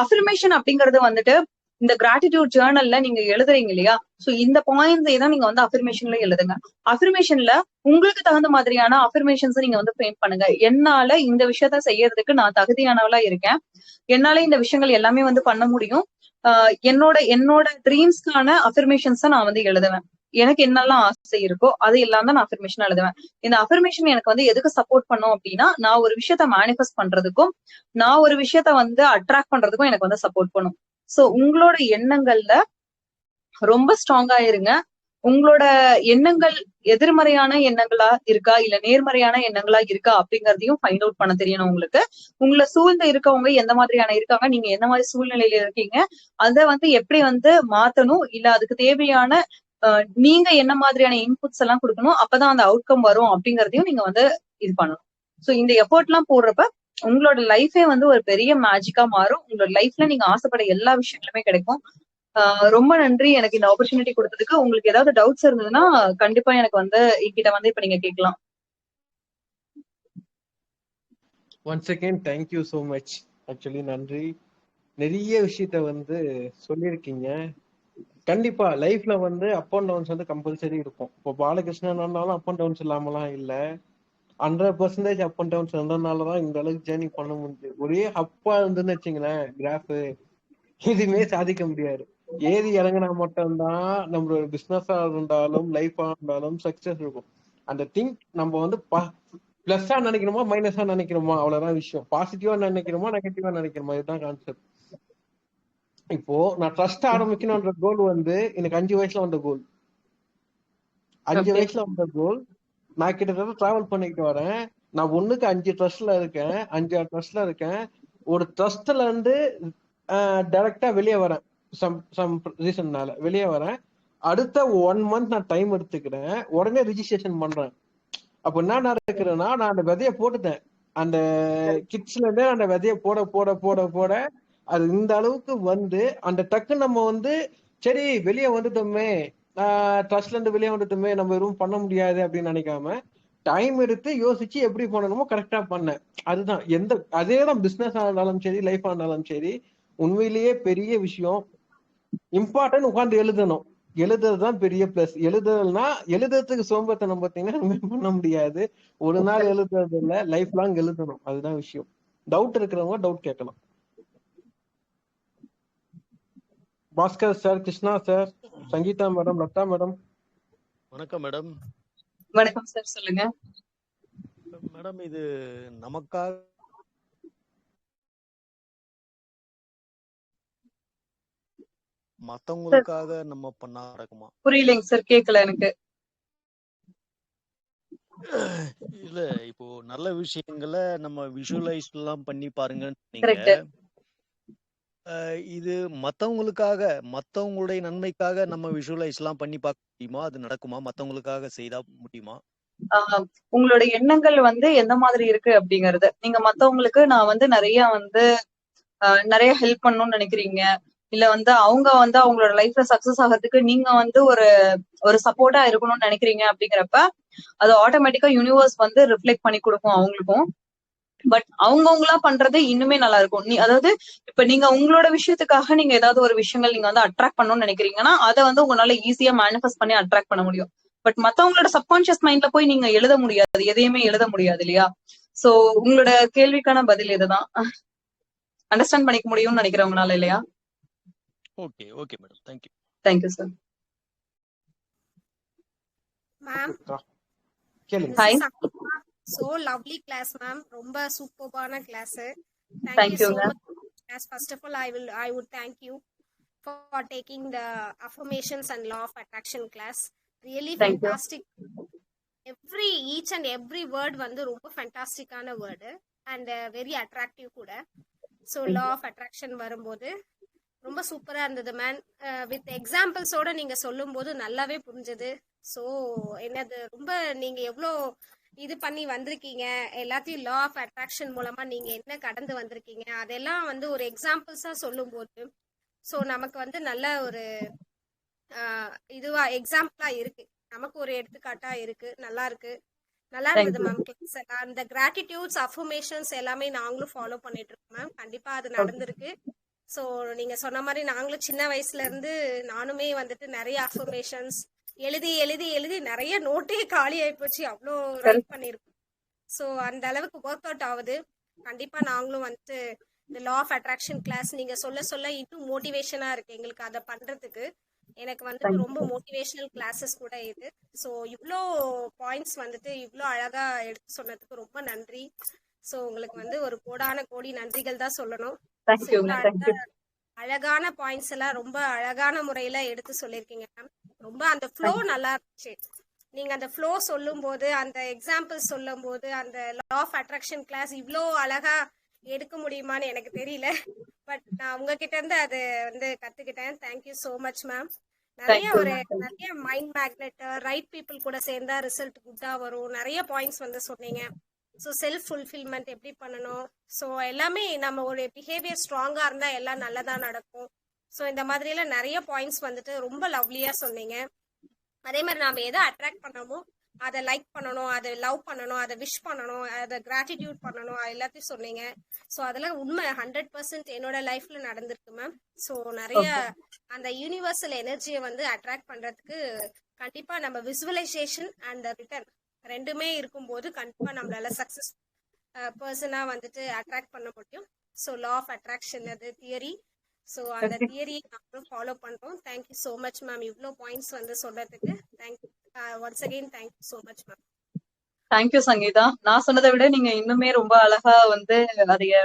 Speaker 2: அஃபர்மேஷன் அப்படிங்கறது வந்துட்டு இந்த கிராட்டிடியூட் ஜேர்னல்ல நீங்க எழுதுறீங்க இல்லையா, சோ இந்த பாயிண்ட்ஸை தான் நீங்க வந்து அஃபர்மேஷன்ல எழுதுங்க. அஃபர்மேஷன்ல உங்களுக்கு தகுந்த மாதிரியான அஃபர்மேஷன்ஸ் நீங்க வந்து ஃப்ரேம் பண்ணுங்க. என்னால இந்த விஷயத்த செய்யறதுக்கு நான் தகுதியானவளா இருக்கேன், என்னால இந்த விஷயங்கள் எல்லாமே வந்து பண்ண முடியும், என்னோட என்னோட ட்ரீம்ஸ்க்கான அஃபர்மேஷன்ஸ் நான் வந்து எழுதுவேன். எனக்கு என்னெல்லாம் ஆசை இருக்கோ அது எல்லாம் தான் நான் அஃபர்மேஷன் எழுதுவேன். இந்த அஃபர்மேஷன் எனக்கு வந்து எதுக்கு சப்போர்ட் பண்ணும் அப்படின்னா, நான் ஒரு விஷயத்த மேனிஃபெஸ்ட் பண்றதுக்கும் நான் ஒரு விஷயத்த வந்து அட்ராக்ட் பண்றதுக்கும் எனக்கு வந்து சப்போர்ட் பண்ணும். சோ உங்களோட எண்ணங்கள்ல ரொம்ப ஸ்ட்ராங்கா இருங்க. உங்களோட எண்ணங்கள் எதிர்மறையான எண்ணங்களா இருக்கா இல்ல நேர்மறையான எண்ணங்களா இருக்கா அப்படிங்கறதையும் ஃபைண்ட் அவுட் பண்ண தெரியணும் உங்களுக்கு. உங்களை சூழ்ந்து இருக்கவங்க எந்த மாதிரியான இருக்காங்க, நீங்க எந்த மாதிரி சூழ்நிலையில இருக்கீங்க, அதை வந்து எப்படி வந்து மாத்தணும், இல்ல அதுக்கு தேவையான நீங்க என்ன மாதிரியான இன்புட்ஸ் எல்லாம் கொடுக்கணும், அப்பதான் அந்த அவுட்கம் வரும் அப்படிங்கறதையும் நீங்க வந்து இது பண்ணணும். சோ இந்த எஃபோர்ட் எல்லாம் போடுறப்ப உங்களோட லைஃபே வந்து ஒரு பெரிய மேஜிக்கா மாறும். உங்களோட லைஃப்ல நீங்க ஆசைப்பட எல்லா விஷயங்களுமே கிடைக்கும். ரொம்ப நன்றி எனக்கு இந்த ஆப்பர்ச்சுனிட்டி கொடுத்ததுக்கு. உங்களுக்கு ஏதாவது டவுட்ஸ் இருந்ததுன்னா கண்டிப்பா எனக்கு வந்து என்கிட்ட வந்து இப்ப நீங்க கேட்கலாம்.
Speaker 1: Once again thank you so much. Actually நன்றி. நிறைய விஷயத்த வந்து சொல்லியிருக்கீங்க. கண்டிப்பா லைஃப்ல வந்து அப் அண்ட் டவுன்ஸ் வந்து கம்பல்சரி இருக்கும். இப்போ பாலகிருஷ்ணன் அப் அண்ட் டவுன்ஸ் இல்லாமலாம் இல்ல, 100% அப் அண்ட் டவுன்ஸ் இருந்ததுனாலதான் இந்த அளவுக்கு ஜேர்னி பண்ண முடியுது. ஒரே ஹப்பா இருந்துன்னு வச்சுங்களேன் கிராஃப், எதுவுமே சாதிக்க முடியாது. ஏறி இறங்கினா மட்டும்தான் நம்மளோட பிசினஸா இருந்தாலும் லைஃபா இருந்தாலும் சக்சஸ் இருக்கும். அந்த திங் நம்ம வந்து பிளஸ்ஸா நினைக்கிறோமா மைனஸா நினைக்கிறோமா, அவ்வளவுதான் விஷயம். பாசிட்டிவா நினைக்கிறோமா நெகட்டிவா நினைக்கிறோமா, இதுதான் கான்செப்ட். இப்போ நான் ட்ரஸ்ட் ஆரம்பிக்கணும்ன்ற கோல் வந்து எனக்கு 5 வயசுல வந்த கோல். 5 வயசுல வந்த கோல். நான் கிட்டத்தட்ட டிராவல் பண்ணிட்டு வரேன். நான் 1க்கு 5 ட்ரஸ்ட்ல இருக்கேன், 5 ட்ரஸ்ட்ல இருக்கேன். ஒரு ட்ரஸ்ட்ல இருந்து டைரக்டா வெளியே வரேன். சம் ரீசன்னால வெளியே வரேன். அடுத்த 1 மந்த் நான் டைம் எடுத்துக்கிறேன், உடனே ரிஜிஸ்ட்ரேஷன் பண்றேன். அப்ப என்ன நடக்கிறேன்னா, நான் அந்த விதைய போட்டுட்டேன். அந்த கிட்ஸ்ல இருந்து அந்த விதைய போட போட போட போட அது இந்த அளவுக்கு வந்து அந்த டக்கு நம்ம வந்து சரி வெளியே வந்துட்டோமே, ட்ரஸ்ட்ல இருந்து வெளியே வந்துட்டோமே, நம்ம எதுவும் பண்ண முடியாது அப்படின்னு நினைக்காம டைம் எடுத்து யோசிச்சு எப்படி பண்ணணுமோ கரெக்டா பண்ணேன். அதுதான் அதேதான் பிசினஸ் ஆனாலும் சரி லைஃப் ஆனாலும் சரி. உண்மையிலேயே பெரிய விஷயம் இம்பார்ட்டன்ட் உட்கார்ந்து எழுதணும். எழுதுறதுதான் பெரிய பிளஸ். எழுதுறதுக்கு சோம்பேத்தனம் பார்த்தீங்கன்னா பண்ண முடியாது. ஒரு நாள் எழுதுறது இல்ல, லைஃப் லாங் எழுதணும். அதுதான் விஷயம். டவுட் இருக்கிறவங்க டவுட் கேட்கலாம். Bhaskar sir, Krishna sir, Sangeetha madam, Latha madam.
Speaker 3: வணக்கம் மேடம்.
Speaker 2: வணக்கம் சார், சொல்லுங்க
Speaker 3: மேடம். இது நமக்காக மத்தவங்களுக்காக நம்ம பண்ணா நடக்குமா?
Speaker 2: புரியலைங்க சார், கேட்கல எனக்கு.
Speaker 3: இல்ல, இப்போ நல்ல விஷயங்களை நம்ம விஷுவலைஸ் எல்லாம் பண்ணி பாருங்கன்னு சொன்னீங்க. இது மத்தவங்களுடைய நன்மைக்காக நம்ம விஷுவலைஸ் எல்லாம் பண்ணி பார்க்க முடியுமா? அது நடக்குமா? மத்தவங்களுக்காக செய்தா முடியுமா?
Speaker 2: உங்களோட எண்ணங்கள் வந்து எந்த மாதிரி இருக்கு அப்படிங்கறது, நீங்க மத்தவங்களுக்கு நான் வந்து நிறைய ஹெல்ப் பண்ணணும்னு நினைக்கிறீங்க, இல்ல வந்து அவங்க வந்து அவங்களோட லைஃப்ல சக்சஸ் ஆகிறதுக்கு நீங்க வந்து ஒரு சப்போர்ட்டா இருக்கணும்னு நினைக்கிறீங்க அப்படிங்கிறப்ப அது ஆட்டோமேட்டிக்கா யூனிவர்ஸ் வந்து ரிஃப்ளெக்ட் பண்ணி கொடுக்கும் அவங்களுக்கும். பட் அவங்கவுங்களா பண்றது இன்னுமே நல்லா இருக்கும். அதாவது இப்ப நீங்க உங்களோட விஷயத்துக்காக நீங்க ஏதாவது ஒரு விஷயங்கள் நீங்க வந்து அட்ராக்ட் பண்ணணும்னு நினைக்கிறீங்கன்னா அதை வந்து உங்களால ஈஸியா மேனிஃபெஸ்ட் பண்ணி அட்ராக்ட் பண்ண முடியும். பட் மத்தவங்களோட சப்கான்சியஸ் மைண்ட்ல போய் நீங்க எழுத முடியாது, எதையுமே எழுத முடியாது இல்லையா? சோ உங்களோட கேள்விக்கான பதில் இதுதான். அண்டர்ஸ்டாண்ட் பண்ணிக்க முடியும்னு நினைக்கிறவங்களால இல்லையா?
Speaker 3: Okay okay madam, thank you.
Speaker 2: Thank you sir.
Speaker 4: Ma'am,
Speaker 2: hi.
Speaker 4: so lovely class ma'am, ரொம்ப சூப்பரான class.
Speaker 2: Thank you
Speaker 4: so
Speaker 2: ma'am.
Speaker 4: much. As first of all I would thank you. for taking the affirmations and law of attraction class. Really
Speaker 2: Thank you.
Speaker 4: fantastic. Each and every word வந்து ரொம்ப ஃபேண்டாஸ்டிக்கான word and very attractive கூட. So law of attraction வரும்போது ரொம்ப சூப்பரா இருந்தது man. With எக்ஸாம்பிள்ஸோட நீங்க சொல்லும் போது நல்லாவே புரிஞ்சது. ஸோ என்னது ரொம்ப நீங்க எவ்வளோ இது பண்ணி வந்திருக்கீங்க, எல்லாத்தையும் லா ஆஃப் அட்ராக்ஷன் மூலமா நீங்க என்ன கடந்து வந்திருக்கீங்க அதெல்லாம் வந்து ஒரு எக்ஸாம்பிள்ஸா சொல்லும் போது ஸோ நமக்கு வந்து நல்ல ஒரு இதுவா எக்ஸாம்பிளா இருக்கு, நமக்கு ஒரு எடுத்துக்காட்டா இருக்கு. நல்லா இருந்தது மேம் கிளாஸ் எல்லாம். அந்த கிராட்டிடியூட்ஸ் அஃபர்மேஷன்ஸ் எல்லாமே நாங்களும் ஃபாலோ பண்ணிட்டு இருக்கோம் மேம். கண்டிப்பா அது நடந்திருக்கு. ஸோ நீங்க சொன்ன மாதிரி நாங்களும் சின்ன வயசுல இருந்து நானுமே வந்துட்டு நிறைய அஃபர்மேஷன்ஸ் எழுதி எழுதி எழுதி நிறைய நோட்டே காலி ஆயிப்போச்சு, அவ்வளோ ரைட் பண்ணிருக்கோம். ஸோ அந்த அளவுக்கு ஒர்க் அவுட் ஆகுது. கண்டிப்பா நாங்களும் வந்துட்டு இந்த லா ஆஃப் அட்ராக்ஷன் கிளாஸ் நீங்க சொல்ல சொல்ல இன்னும் மோட்டிவேஷனா இருக்கு எங்களுக்கு அதை பண்றதுக்கு. எனக்கு வந்துட்டு ரொம்ப மோட்டிவேஷனல் கிளாஸஸ் கூட இது. ஸோ இவ்வளோ பாயிண்ட்ஸ் வந்துட்டு இவ்வளோ அழகா எடுத்து சொன்னதுக்கு ரொம்ப நன்றி. ஸோ உங்களுக்கு வந்து ஒரு கோடி நன்றிகள் தான் சொல்லணும். அழகான பாயிண்ட்ஸ் எல்லாம் ரொம்ப அழகான முறையில எடுத்து சொல்லியிருக்கீங்க மேம். ரொம்ப அந்த ஃப்ளோ நல்லா இருந்துச்சு. நீங்க அந்த ஃப்ளோ சொல்லும் போது, அந்த எக்ஸாம்பிள் சொல்லும் போது, அந்த லா ஆஃப் அட்ராக்ஷன் கிளாஸ் இவ்வளோ அழகா எடுக்க முடியுமான்னு எனக்கு தெரியல. பட் நான் உங்ககிட்ட இருந்து அது வந்து கத்துக்கிட்டேன். Thank you so much ma'am. நிறைய மைண்ட் மேக்னெட், ரைட் பீப்புள் கூட சேர்ந்தா ரிசல்ட் குட்டா வரும், நிறைய பாயிண்ட்ஸ் வந்து சொன்னீங்க. ஸோ செல்ஃப் ஃபுல்ஃபில்மெண்ட் எப்படி பண்ணணும், ஸோ எல்லாமே நம்ம ஒரு பிஹேவியர் ஸ்ட்ராங்கா இருந்தா எல்லாம் நல்லதா நடக்கும். ஸோ இந்த மாதிரி எல்லாம் நிறைய பாயிண்ட்ஸ் வந்துட்டு ரொம்ப லவ்லியா சொன்னீங்க. அதே மாதிரி நாம எதை அட்ராக்ட் பண்ணணுமோ அதை லைக் பண்ணணும், அதை லவ் பண்ணணும், அதை விஷ் பண்ணணும், அதை கிராட்டிடியூட் பண்ணணும், எல்லாத்தையும் சொன்னீங்க. ஸோ அதெல்லாம் உண்மை 100% என்னோட லைஃப்ல நடந்திருக்கு மேம். ஸோ நிறைய அந்த யூனிவர்சல் எனர்ஜியை வந்து அட்ராக்ட் பண்றதுக்கு கண்டிப்பா நம்ம விசுவலைசேஷன் அண்ட் ரிட்டர்ன் ரெண்டுமே இருக்கும்போது கண்டிப்பா நம்மளால சக்சஸ் பர்சனா வந்துட்டு அட்ராக்ட் பண்ண முடியும். ஸோ லா ஆஃப் அட்ராக்ஷன் அது தியரி. ஸோ அந்த தியரியை நாங்களும் ஃபாலோ பண்றோம். தேங்க்யூ ஸோ மச் மேம் இவ்வளோ பாயிண்ட்ஸ் வந்து சொல்றதுக்கு. Thank you once again, thank you so much ma'am.
Speaker 2: Thank you Sangeetha. நான் சொன்னதை விட நீங்க இன்னுமே ரொம்ப அழகா வந்து அதைய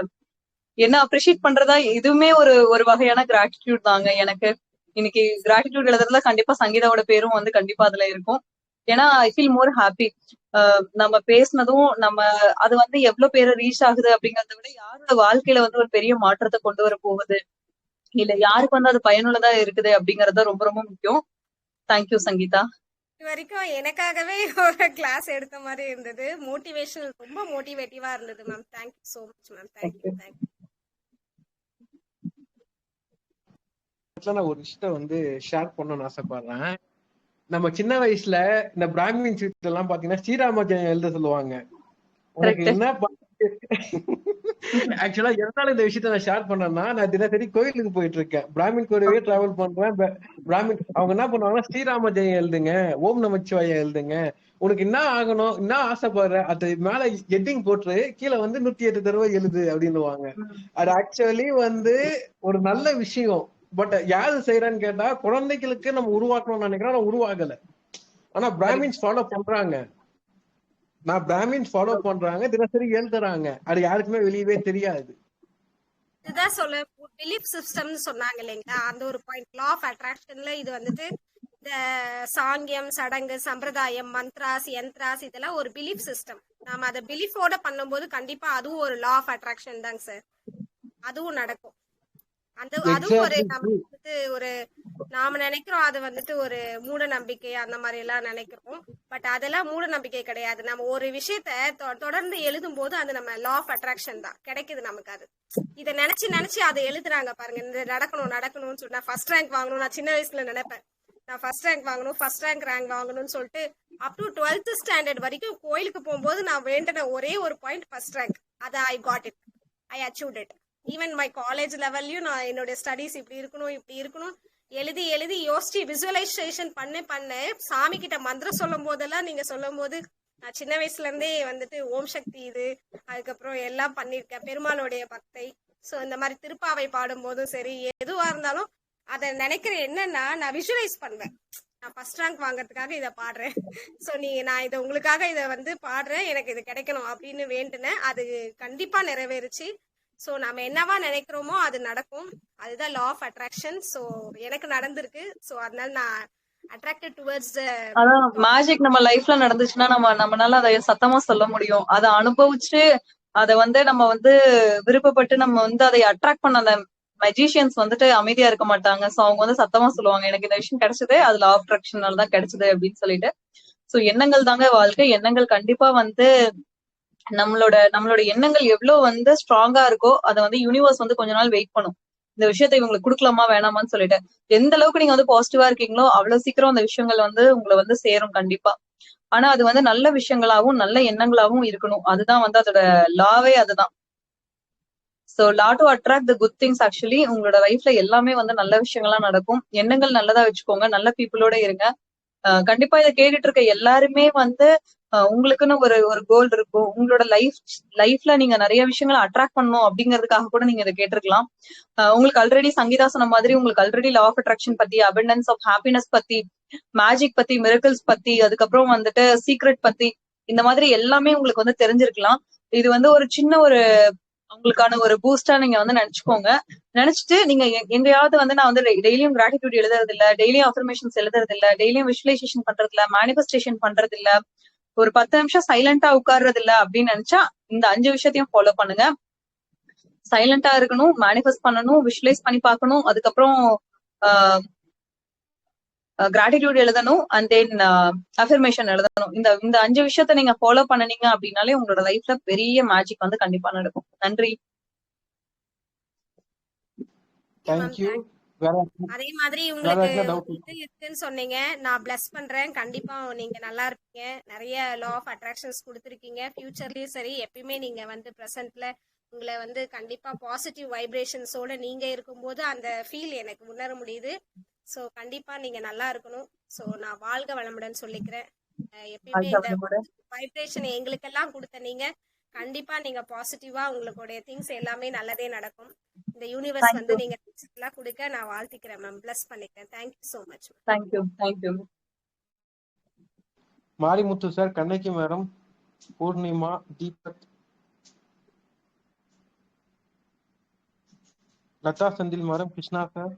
Speaker 2: என்ன அப்ரிஷியேட் பண்றதா இதுவுமே ஒரு வகையான கிராட்டிடியூட் தாங்க. எனக்கு இன்னைக்கு கிராட்டிடியூட் எழுதுறதுல கண்டிப்பா சங்கீதாவோட பேரும் வந்து கண்டிப்பா அதுல இருக்கும். ஏன்னா ஐ ஃபீல் மோர் ஹாப்பி. நம்ம பேசினதும் நம்ம அது வந்து எவ்வளவு பேரை ரீச் ஆகுது அப்படிங்கறத விட யாரோட வாழ்க்கையில வந்து ஒரு பெரிய மாற்றத்தை கொண்டு வர போகுது, இல்ல யாருக்கு வந்து அது பயனுள்ளதா இருக்குது அப்படிங்கறது ரொம்ப ரொம்ப முக்கியம். தேங்க்யூ சங்கீதா.
Speaker 4: இது வரைக்கும் எனக்காகவே ஒரு கிளாஸ் எடுத்த மாதிரி இருந்தது. மோட்டிவேஷன் ரொம்ப மோட்டிவேட்டிவா இருந்தது ma'am. Thank you so much ma'am. Thank you.
Speaker 1: நான் ஒரு விஷயம் வந்து ஷேர் பண்ணணும்னு ஆசைப்படுறேன். நம்ம சின்ன வயசுல இந்த பிராமின் சீட்ல எல்லாம் பாத்தீங்கன்னா ஸ்ரீராம ஜெயம் எழுத சொல்லுவாங்க. உனக்கு என்ன ஆக்சுவலா எதனால இந்த விஷயத்த நான் ஷேர் பண்ணேன்னா, நான் தினசரி கோயிலுக்கு போயிட்டு இருக்கேன், பிராமின் கூடவே டிராவல் பண்றேன். பிராமின் அவங்க என்ன பண்ணுவாங்கன்னா ஸ்ரீராம ஜெயம் எழுதுங்க, ஓம் நமச்சிவாய எழுதுங்க, உனக்கு என்ன ஆகணும், என்ன ஆசைப்படுற அது மேல ஹெட்டிங் போட்டு கீழே வந்து 108 தடவை எழுது அப்படின்னுவாங்க. அது ஆக்சுவலி வந்து ஒரு நல்ல விஷயம். பட் யாரு செய்யறான்னு கேட்டா குழந்தைகளுக்கு நம்ம உருவாக்கணும்னு நினைக்கிறோம், ஆனா உருவாகல. ஆனா பிராமின்ஸ் ஃபாலோ பண்றாங்க, தினசரி எழுதுறாங்க. அது யாருக்குமே வெளியவே தெரியாது.
Speaker 4: இதுதான் சொல்ல பிலீஃப் சிஸ்டம்னு சொன்னாங்க இல்லைங்களா, அந்த ஒரு பாயிண்ட். லா ஆஃப் அட்ராக்ஷன்ல இது வந்துட்டு இந்த சாங்கியம், சடங்கு, சம்பிரதாயம், மந்த்ராஸ், யந்த்ராஸ் இதெல்லாம் ஒரு பிலீஃப் சிஸ்டம். நாம அதை பிலீஃபோட பண்ணும்போது கண்டிப்பா அதுவும் ஒரு லா ஆஃப் அட்ராக்ஷன் தாங்க சார். அதுவும் நடக்கும். அதுவும் ஒரு நமக்கு ஒரு நாம நினைக்கிறோம் அது வந்துட்டு ஒரு மூட நம்பிக்கை அந்த மாதிரி எல்லாம் நினைக்கிறோம். பட் அதெல்லாம் மூட நம்பிக்கை கிடையாது. நம்ம ஒரு விஷயத்த தொடர்ந்து எழுதும் போது அது நம்ம லா ஆஃப் அட்ராக்ஷன் தான் கிடைக்குது நமக்கு. அது இதை நினைச்சு அதை எழுதுறாங்க பாருங்க. இந்த நடக்கணும்னு சொன்னா ஃபர்ஸ்ட் ரேங்க் வாங்கணும். நான் சின்ன வயசுல நினைப்பேன் நான் ஃபர்ஸ்ட் ரேங்க் வாங்கணும், ஃபர்ஸ்ட் ரேங்க் வாங்கணும்னு சொல்லிட்டு அப் டு 12th ஸ்டாண்டர்ட் வரைக்கும் கோயிலுக்கு போகும்போது நான் வேண்டின ஒரே ஒரு பாயிண்ட் ஃபர்ஸ்ட் ரேங்க். அது I got it, I achieved it. Even my college லெவல்லையும் நான் என்னுடைய ஸ்டடீஸ் இப்படி இருக்கணும் எழுதி யோசிச்சு விசுவலைசேஷன் பண்ண சாமி கிட்ட மந்திரம் சொல்லும் போதெல்லாம் நீங்க சொல்லும் போது நான் சின்ன வயசுல இருந்தே வந்துட்டு ஓம் சக்தி இது அதுக்கப்புறம் எல்லாம் பண்ணிருக்கேன், பெருமாளுடைய பக்தை. ஸோ இந்த மாதிரி திருப்பாவை பாடும் போதும் சரி எதுவா இருந்தாலும் அதை நினைக்கிற என்னன்னா நான் விஷுவலைஸ் பண்ணுவேன். நான் ஃபர்ஸ்ட் ரேங்க் வாங்கறதுக்காக இதை பாடுறேன், ஸோ நான் இதை உங்களுக்காக இதை வந்து பாடுறேன், எனக்கு இது கிடைக்கணும் அப்படின்னு வேண்டுனேன். அது கண்டிப்பா நிறைவேறுச்சு. ஸோ நம்ம என்னவா நினைக்கிறோமோ அது நடக்கும். அதுதான் லா ஆஃப் அட்ராக்ஷன். ஸோ எனக்கு நடந்திருக்கு. ஸோ அதனால நான் அட்ராக்டட் டுவர்ட்ஸ்
Speaker 2: அதான் மேஜிக் நம்ம லைஃப்ல நடந்துச்சுன்னா நம்மனால அதை சத்தமா சொல்ல முடியும். அதை அனுபவிச்சு அதை நம்ம விருப்பப்பட்டு நம்ம அதை அட்ராக்ட் பண்ண அந்த மெஜிஷியன்ஸ் அமைதியா இருக்க மாட்டாங்க. சோ அவங்க சத்தமா சொல்லுவாங்க, எனக்கு இந்த விஷயம் கிடைச்சது அது லா ஆஃப் அட்ராக்ஷனால தான் கிடைச்சது அப்படின்னு சொல்லிட்டு. சோ எண்ணங்கள் தாங்க வாழ்க்கை. எண்ணங்கள் கண்டிப்பா நம்மளோட எண்ணங்கள் எவ்வளவு ஸ்ட்ராங்கா இருக்கோ அதை யூனிவர்ஸ் கொஞ்ச நாள் வெயிட் பண்ணும். இந்த விஷயத்தை இவங்களுக்கு கொடுக்கலாமா வேணாமான்னு சொல்லிட்டு. எந்த அளவுக்கு நீங்க பாசிட்டிவா இருக்கீங்களோ அவ்வளவு சீக்கிரம் அந்த விஷயங்கள் உங்களை சேரும் கண்டிப்பா. ஆனா அது நல்ல விஷயங்களாவும் நல்ல எண்ணங்களாவும் இருக்கணும். அதுதான் அதோட லாவே அதுதான். So law to attract the good things. Actually உங்களோட லைஃப்ல எல்லாமே நல்ல விஷயங்களா நடக்கும். எண்ணங்கள் நல்லதா வச்சுக்கோங்க, நல்ல பீப்புளோட இருங்க. கண்டிப்பா இதை கேட்டுட்டு இருக்க எல்லாருமே உங்களுக்குன்னு ஒரு ஒரு கோல் இருக்கும். உங்களோட லைஃப்ல நீங்க நிறைய விஷயங்களை அட்ராக்ட் பண்ணணும் அப்படிங்கிறதுக்காக கூட நீங்க இதை கேட்டிருக்கலாம். உங்களுக்கு ஆல்ரெடி சங்கீதா சொன்ன மாதிரி உங்களுக்கு ஆல்ரெடி லா ஆஃப் அட்ராக்ஷன் பத்தி, அபண்டன்ஸ் ஆஃப் ஹாப்பினஸ் பத்தி, மேஜிக் பத்தி, மிரக்கிள்ஸ் பத்தி, அதுக்கப்புறம் சீக்ரெட் பத்தி, இந்த மாதிரி எல்லாமே உங்களுக்கு தெரிஞ்சிருக்கலாம். இது ஒரு சின்ன ஒரு உங்களுக்கான ஒரு பூஸ்டா நீங்க நினைச்சுக்கோங்க. நினைச்சிட்டு நீங்க எங்கேயாவது நான் டெய்லியும் கிராட்டிடியூட் எழுதுறது இல்ல, டெய்லியும் அஃபர்மேஷன்ஸ் எழுதுறது இல்ல, டெய்லியும் விஷுவலைசேஷன் பண்றது இல்ல, மேனிஃபெஸ்டேஷன் பண்றது இல்ல, ஒரு 10 நிமிஷம் சைலண்டா உட்கார்றது இல்ல அப்படின்னு நினைச்சா இந்த 5 விஷயத்தையும் ஃபாலோ பண்ணுங்க. சைலண்டா இருக்கணும், மேனிஃபெஸ்ட் பண்ணணும், விஷுவலைஸ் பண்ணி பார்க்கணும், அதுக்கப்புறம் கிராட்டிடியூட் எழுதணும், அண்ட் தென் அஃபர்மேஷன் எழுதணும். இந்த 5 விஷயத்த நீங்க ஃபாலோ பண்ணனீங்க அப்படின்னாலே உங்களோட லைஃப்ல பெரிய மேஜிக் கண்டிப்பா நடக்கும். நன்றி.
Speaker 1: தேங்க்யூ. வேற
Speaker 4: அதே மாதிரி
Speaker 1: வேற
Speaker 4: உங்களுக்கு
Speaker 1: என்ன டவுட்?
Speaker 4: இது இருக்குன்னு சொன்னீங்க. நான் பிளஸ் பண்றேன். கண்டிப்பா நீங்க நல்லா இருப்பீங்க. நிறைய லா ஆஃப் அட்ராக்ஷன்ஸ் கொடுத்துருக்கீங்க. ஃபியூச்சர்லயும் சரி, எப்பயுமே நீங்க பிரசன்ட்ல உங்களை கண்டிப்பா பாசிட்டிவ் வைப்ரேஷன்ஸோட நீங்க இருக்கும்போது அந்த ஃபீல் எனக்கு உணர முடியுது. ஸோ கண்டிப்பா நீங்க நல்லா இருக்கணும். ஸோ நான் வாழ்க வளமுடன் சொல்லிக்கிறேன். எப்பயுமே இந்த வைப்ரேஷன் எங்களுக்கெல்லாம் கொடுத்த நீங்க கண்டிப்பா நீங்க பாசிட்டிவா உங்களுடைய திங்ஸ் எல்லாமே நல்லதே நடக்கும். இந்த யூனிவர்ஸ் நீங்க எல்லாம் கொடுக்க நான் வாழ்த்திக்கிறேன் மேம். பிளஸ் பண்ணிக்கிறேன். Thank you so much.
Speaker 2: Thank you.
Speaker 1: Marimuthu sir, Kannagi madam, Poornima, Deepak, Latha Senthil madam, Krishna sir,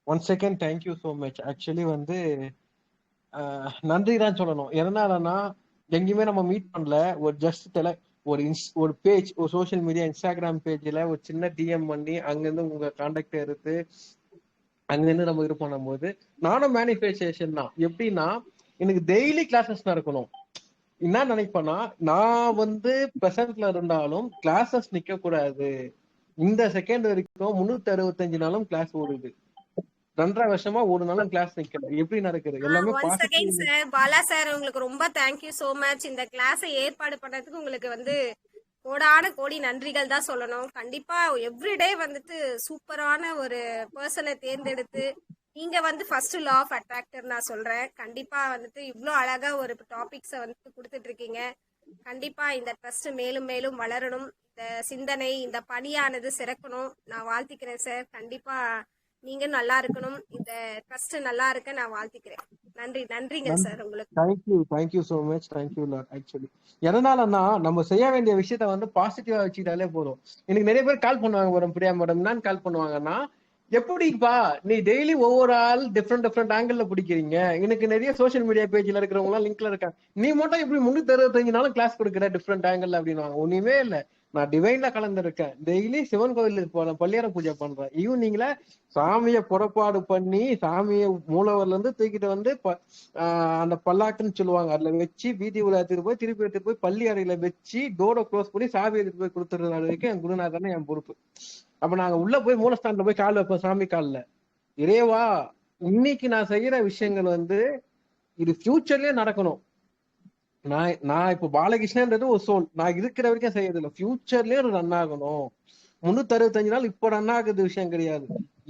Speaker 1: one second. Thank you so much. Actually நன்றி தான் சொல்லணும். எதனாலன்னா எங்கேயுமே நம்ம மீட் பண்ணல. ஒரு ஜஸ்ட் ஒரு பேஜ், ஒரு சோஷியல் மீடியா இன்ஸ்டாகிராம் பேஜ்ல ஒரு சின்ன டிஎம் பண்ணி அங்கிருந்து உங்க கான்டாக்ட் எடுத்து அங்கிருந்து நம்ம இது பண்ணும்போது நானும் மேனிஃபெஸ்டேஷன் தான். எப்படின்னா எனக்கு டெய்லி கிளாஸஸ் நடக்கணும். என்ன நினைப்பேன்னா நான் பிரசன்ட்ல இருந்தாலும் கிளாஸஸ் நிக்க கூடாது. இந்த செகண்ட் வரைக்கும் 365 நாளும் கிளாஸ் ஓடுது. 2.5 வருஷமா ஒரு நாளும் கிளாஸ் நிக்கல. எப்படி நடக்குது? எல்லாமே
Speaker 4: once again sir, Bala sir, உங்களுக்கு ரொம்ப தேங்க்யூ சோ மச். இந்த கிளாஸை ஏற்பாடு பண்ணதுக்கு உங்களுக்கு கோடான கோடி நன்றிகள் தான் சொல்லணும். கண்டிப்பா எவ்ரிடே சூப்பரான ஒரு பர்சனை தேர்ந்தெடுத்து நீங்க ஃபர்ஸ்ட் லா ஆஃப் அட்ராக்டர் நான் சொல்றேன். கண்டிப்பா இவ்வளோ அழகா ஒரு டாபிக்ஸை கொடுத்துட்டு இருக்கீங்க. கண்டிப்பா இந்த ட்ரஸ்ட் மேலும் மேலும் வளரணும். இந்த சிந்தனை, இந்த பணியானது சிறக்கணும். நான் வாழ்த்திக்கிறேன் சார். கண்டிப்பா நீங்க நல்லா இருக்கணும். இந்த ட்ரஸ்ட் நல்லா இருக்க நான் வாழ்த்திக்கிறேன். நன்றிங்க சார் உங்களுக்கு.
Speaker 1: Thank you so much. Thank you lot. Actually எதனாலன்னா நம்ம செய்ய வேண்டிய விஷயத்த பாசிட்டிவா வச்சுக்கிட்டாலே போதும். எனக்கு நிறைய பேர் கால் பண்ணுவாங்க, மேடம் பிரியா மேடம். என்னன்னு கால் பண்ணுவாங்கன்னா, எப்படிப்பா நீ டெய்லி ஒவ்வொரு ஆள் டிஃப்ரெண்ட் ஆங்கிள் பிடிக்கிறீங்க, எனக்கு நிறைய சோசியல் மீடியா பேஜ்ல இருக்கிறவங்க எல்லாம் லிங்க்ல இருக்காங்க, நீ மட்டும் எப்படி 365 நாளும் கிளாஸ் கொடுக்குற டிஃப்ரெண்ட் ஆங்கிள் அப்படின்னு. ஒண்ணுமே இல்ல, நான் டிவைன்ல கலந்துருக்கேன். டெய்லி சிவன் கோவிலுக்கு போறேன், பள்ளியார பூஜை பண்றேன். ஈவினிங்ல சாமிய புறப்பாடு பண்ணி சாமிய மூலவர்ல இருந்து தூக்கிட்டு அந்த பல்லாக்குன்னு சொல்லுவாங்க, அதுல வச்சு வீதி உள்ள எடுத்துட்டு போய் திருப்பி எடுத்துட்டு போய் பள்ளி அறையில வச்சு டோரை க்ளோஸ் பண்ணி சாவி எடுத்துட்டு போய் கொடுத்துறது வரைக்கும் என் குருநாதன் என் பொறுப்பு. அப்ப நாங்க உள்ள போய் மூலஸ்தானத்துல போய் கால் வைப்போம், சாமி கால்ல. இறைவா, இன்னைக்கு நான் செய்யற விஷயங்கள் இது ஃபியூச்சர்லயே நடக்கணும். நான் இப்ப பாலகிருஷ்ணன்றது ஒரு சோல், நான் இருக்கிற வரைக்கும் செய்யறது இல்லை, ஃபியூச்சர்லயே ரன் ஆகணும். 365 நாள் இப்ப ரன் ஆகுது விஷயம் கிடையாது.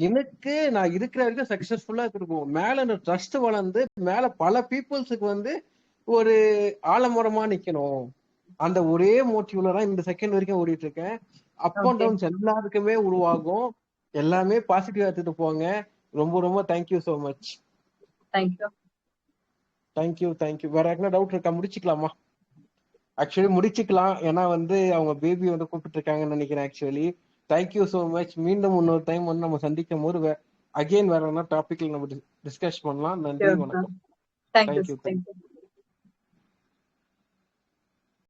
Speaker 1: எனக்கு நான் இருக்கிற வரைக்கும் சக்சஸ்ஃபுல்லா இருக்கும். மேல இந்த ட்ரஸ்ட் வளர்ந்து மேல பல பீப்புள்ஸுக்கு ஒரு ஆலமரமா நிக்கணும். அந்த ஒரே மோட்டிவ்ல தான் இந்த செகண்ட் வரைக்கும் ஓடிட்டு இருக்கேன். அப் அண்ட் டவுன்ஸ் எல்லாருக்குமே உருவாகும். எல்லாமே பாசிட்டிவா எடுத்துட்டு போங்க. ரொம்ப ரொம்ப thank you so much.
Speaker 2: Thank you.
Speaker 1: Thank you. வேற என்ன டவுட் இருக்கா? முடிச்சுக்கலாமா? ஆக்சுவலி முடிச்சுக்கலாம், ஏன்னா வந்து அவங்க பேபி வந்து கூப்பிட்டு இருக்காங்கன்னு நினைக்கிறேன். Actually thank you so much. மீண்டும் இன்னொரு டைம் வந்து நம்ம சந்திக்கும் போது அகைன் வேற என்ன டாபிக்ல நம்ம டிஸ்கஸ் பண்ணலாம். நன்றி, வணக்கம்.
Speaker 2: தேங்க்யூ.
Speaker 1: தேங்க்யூ.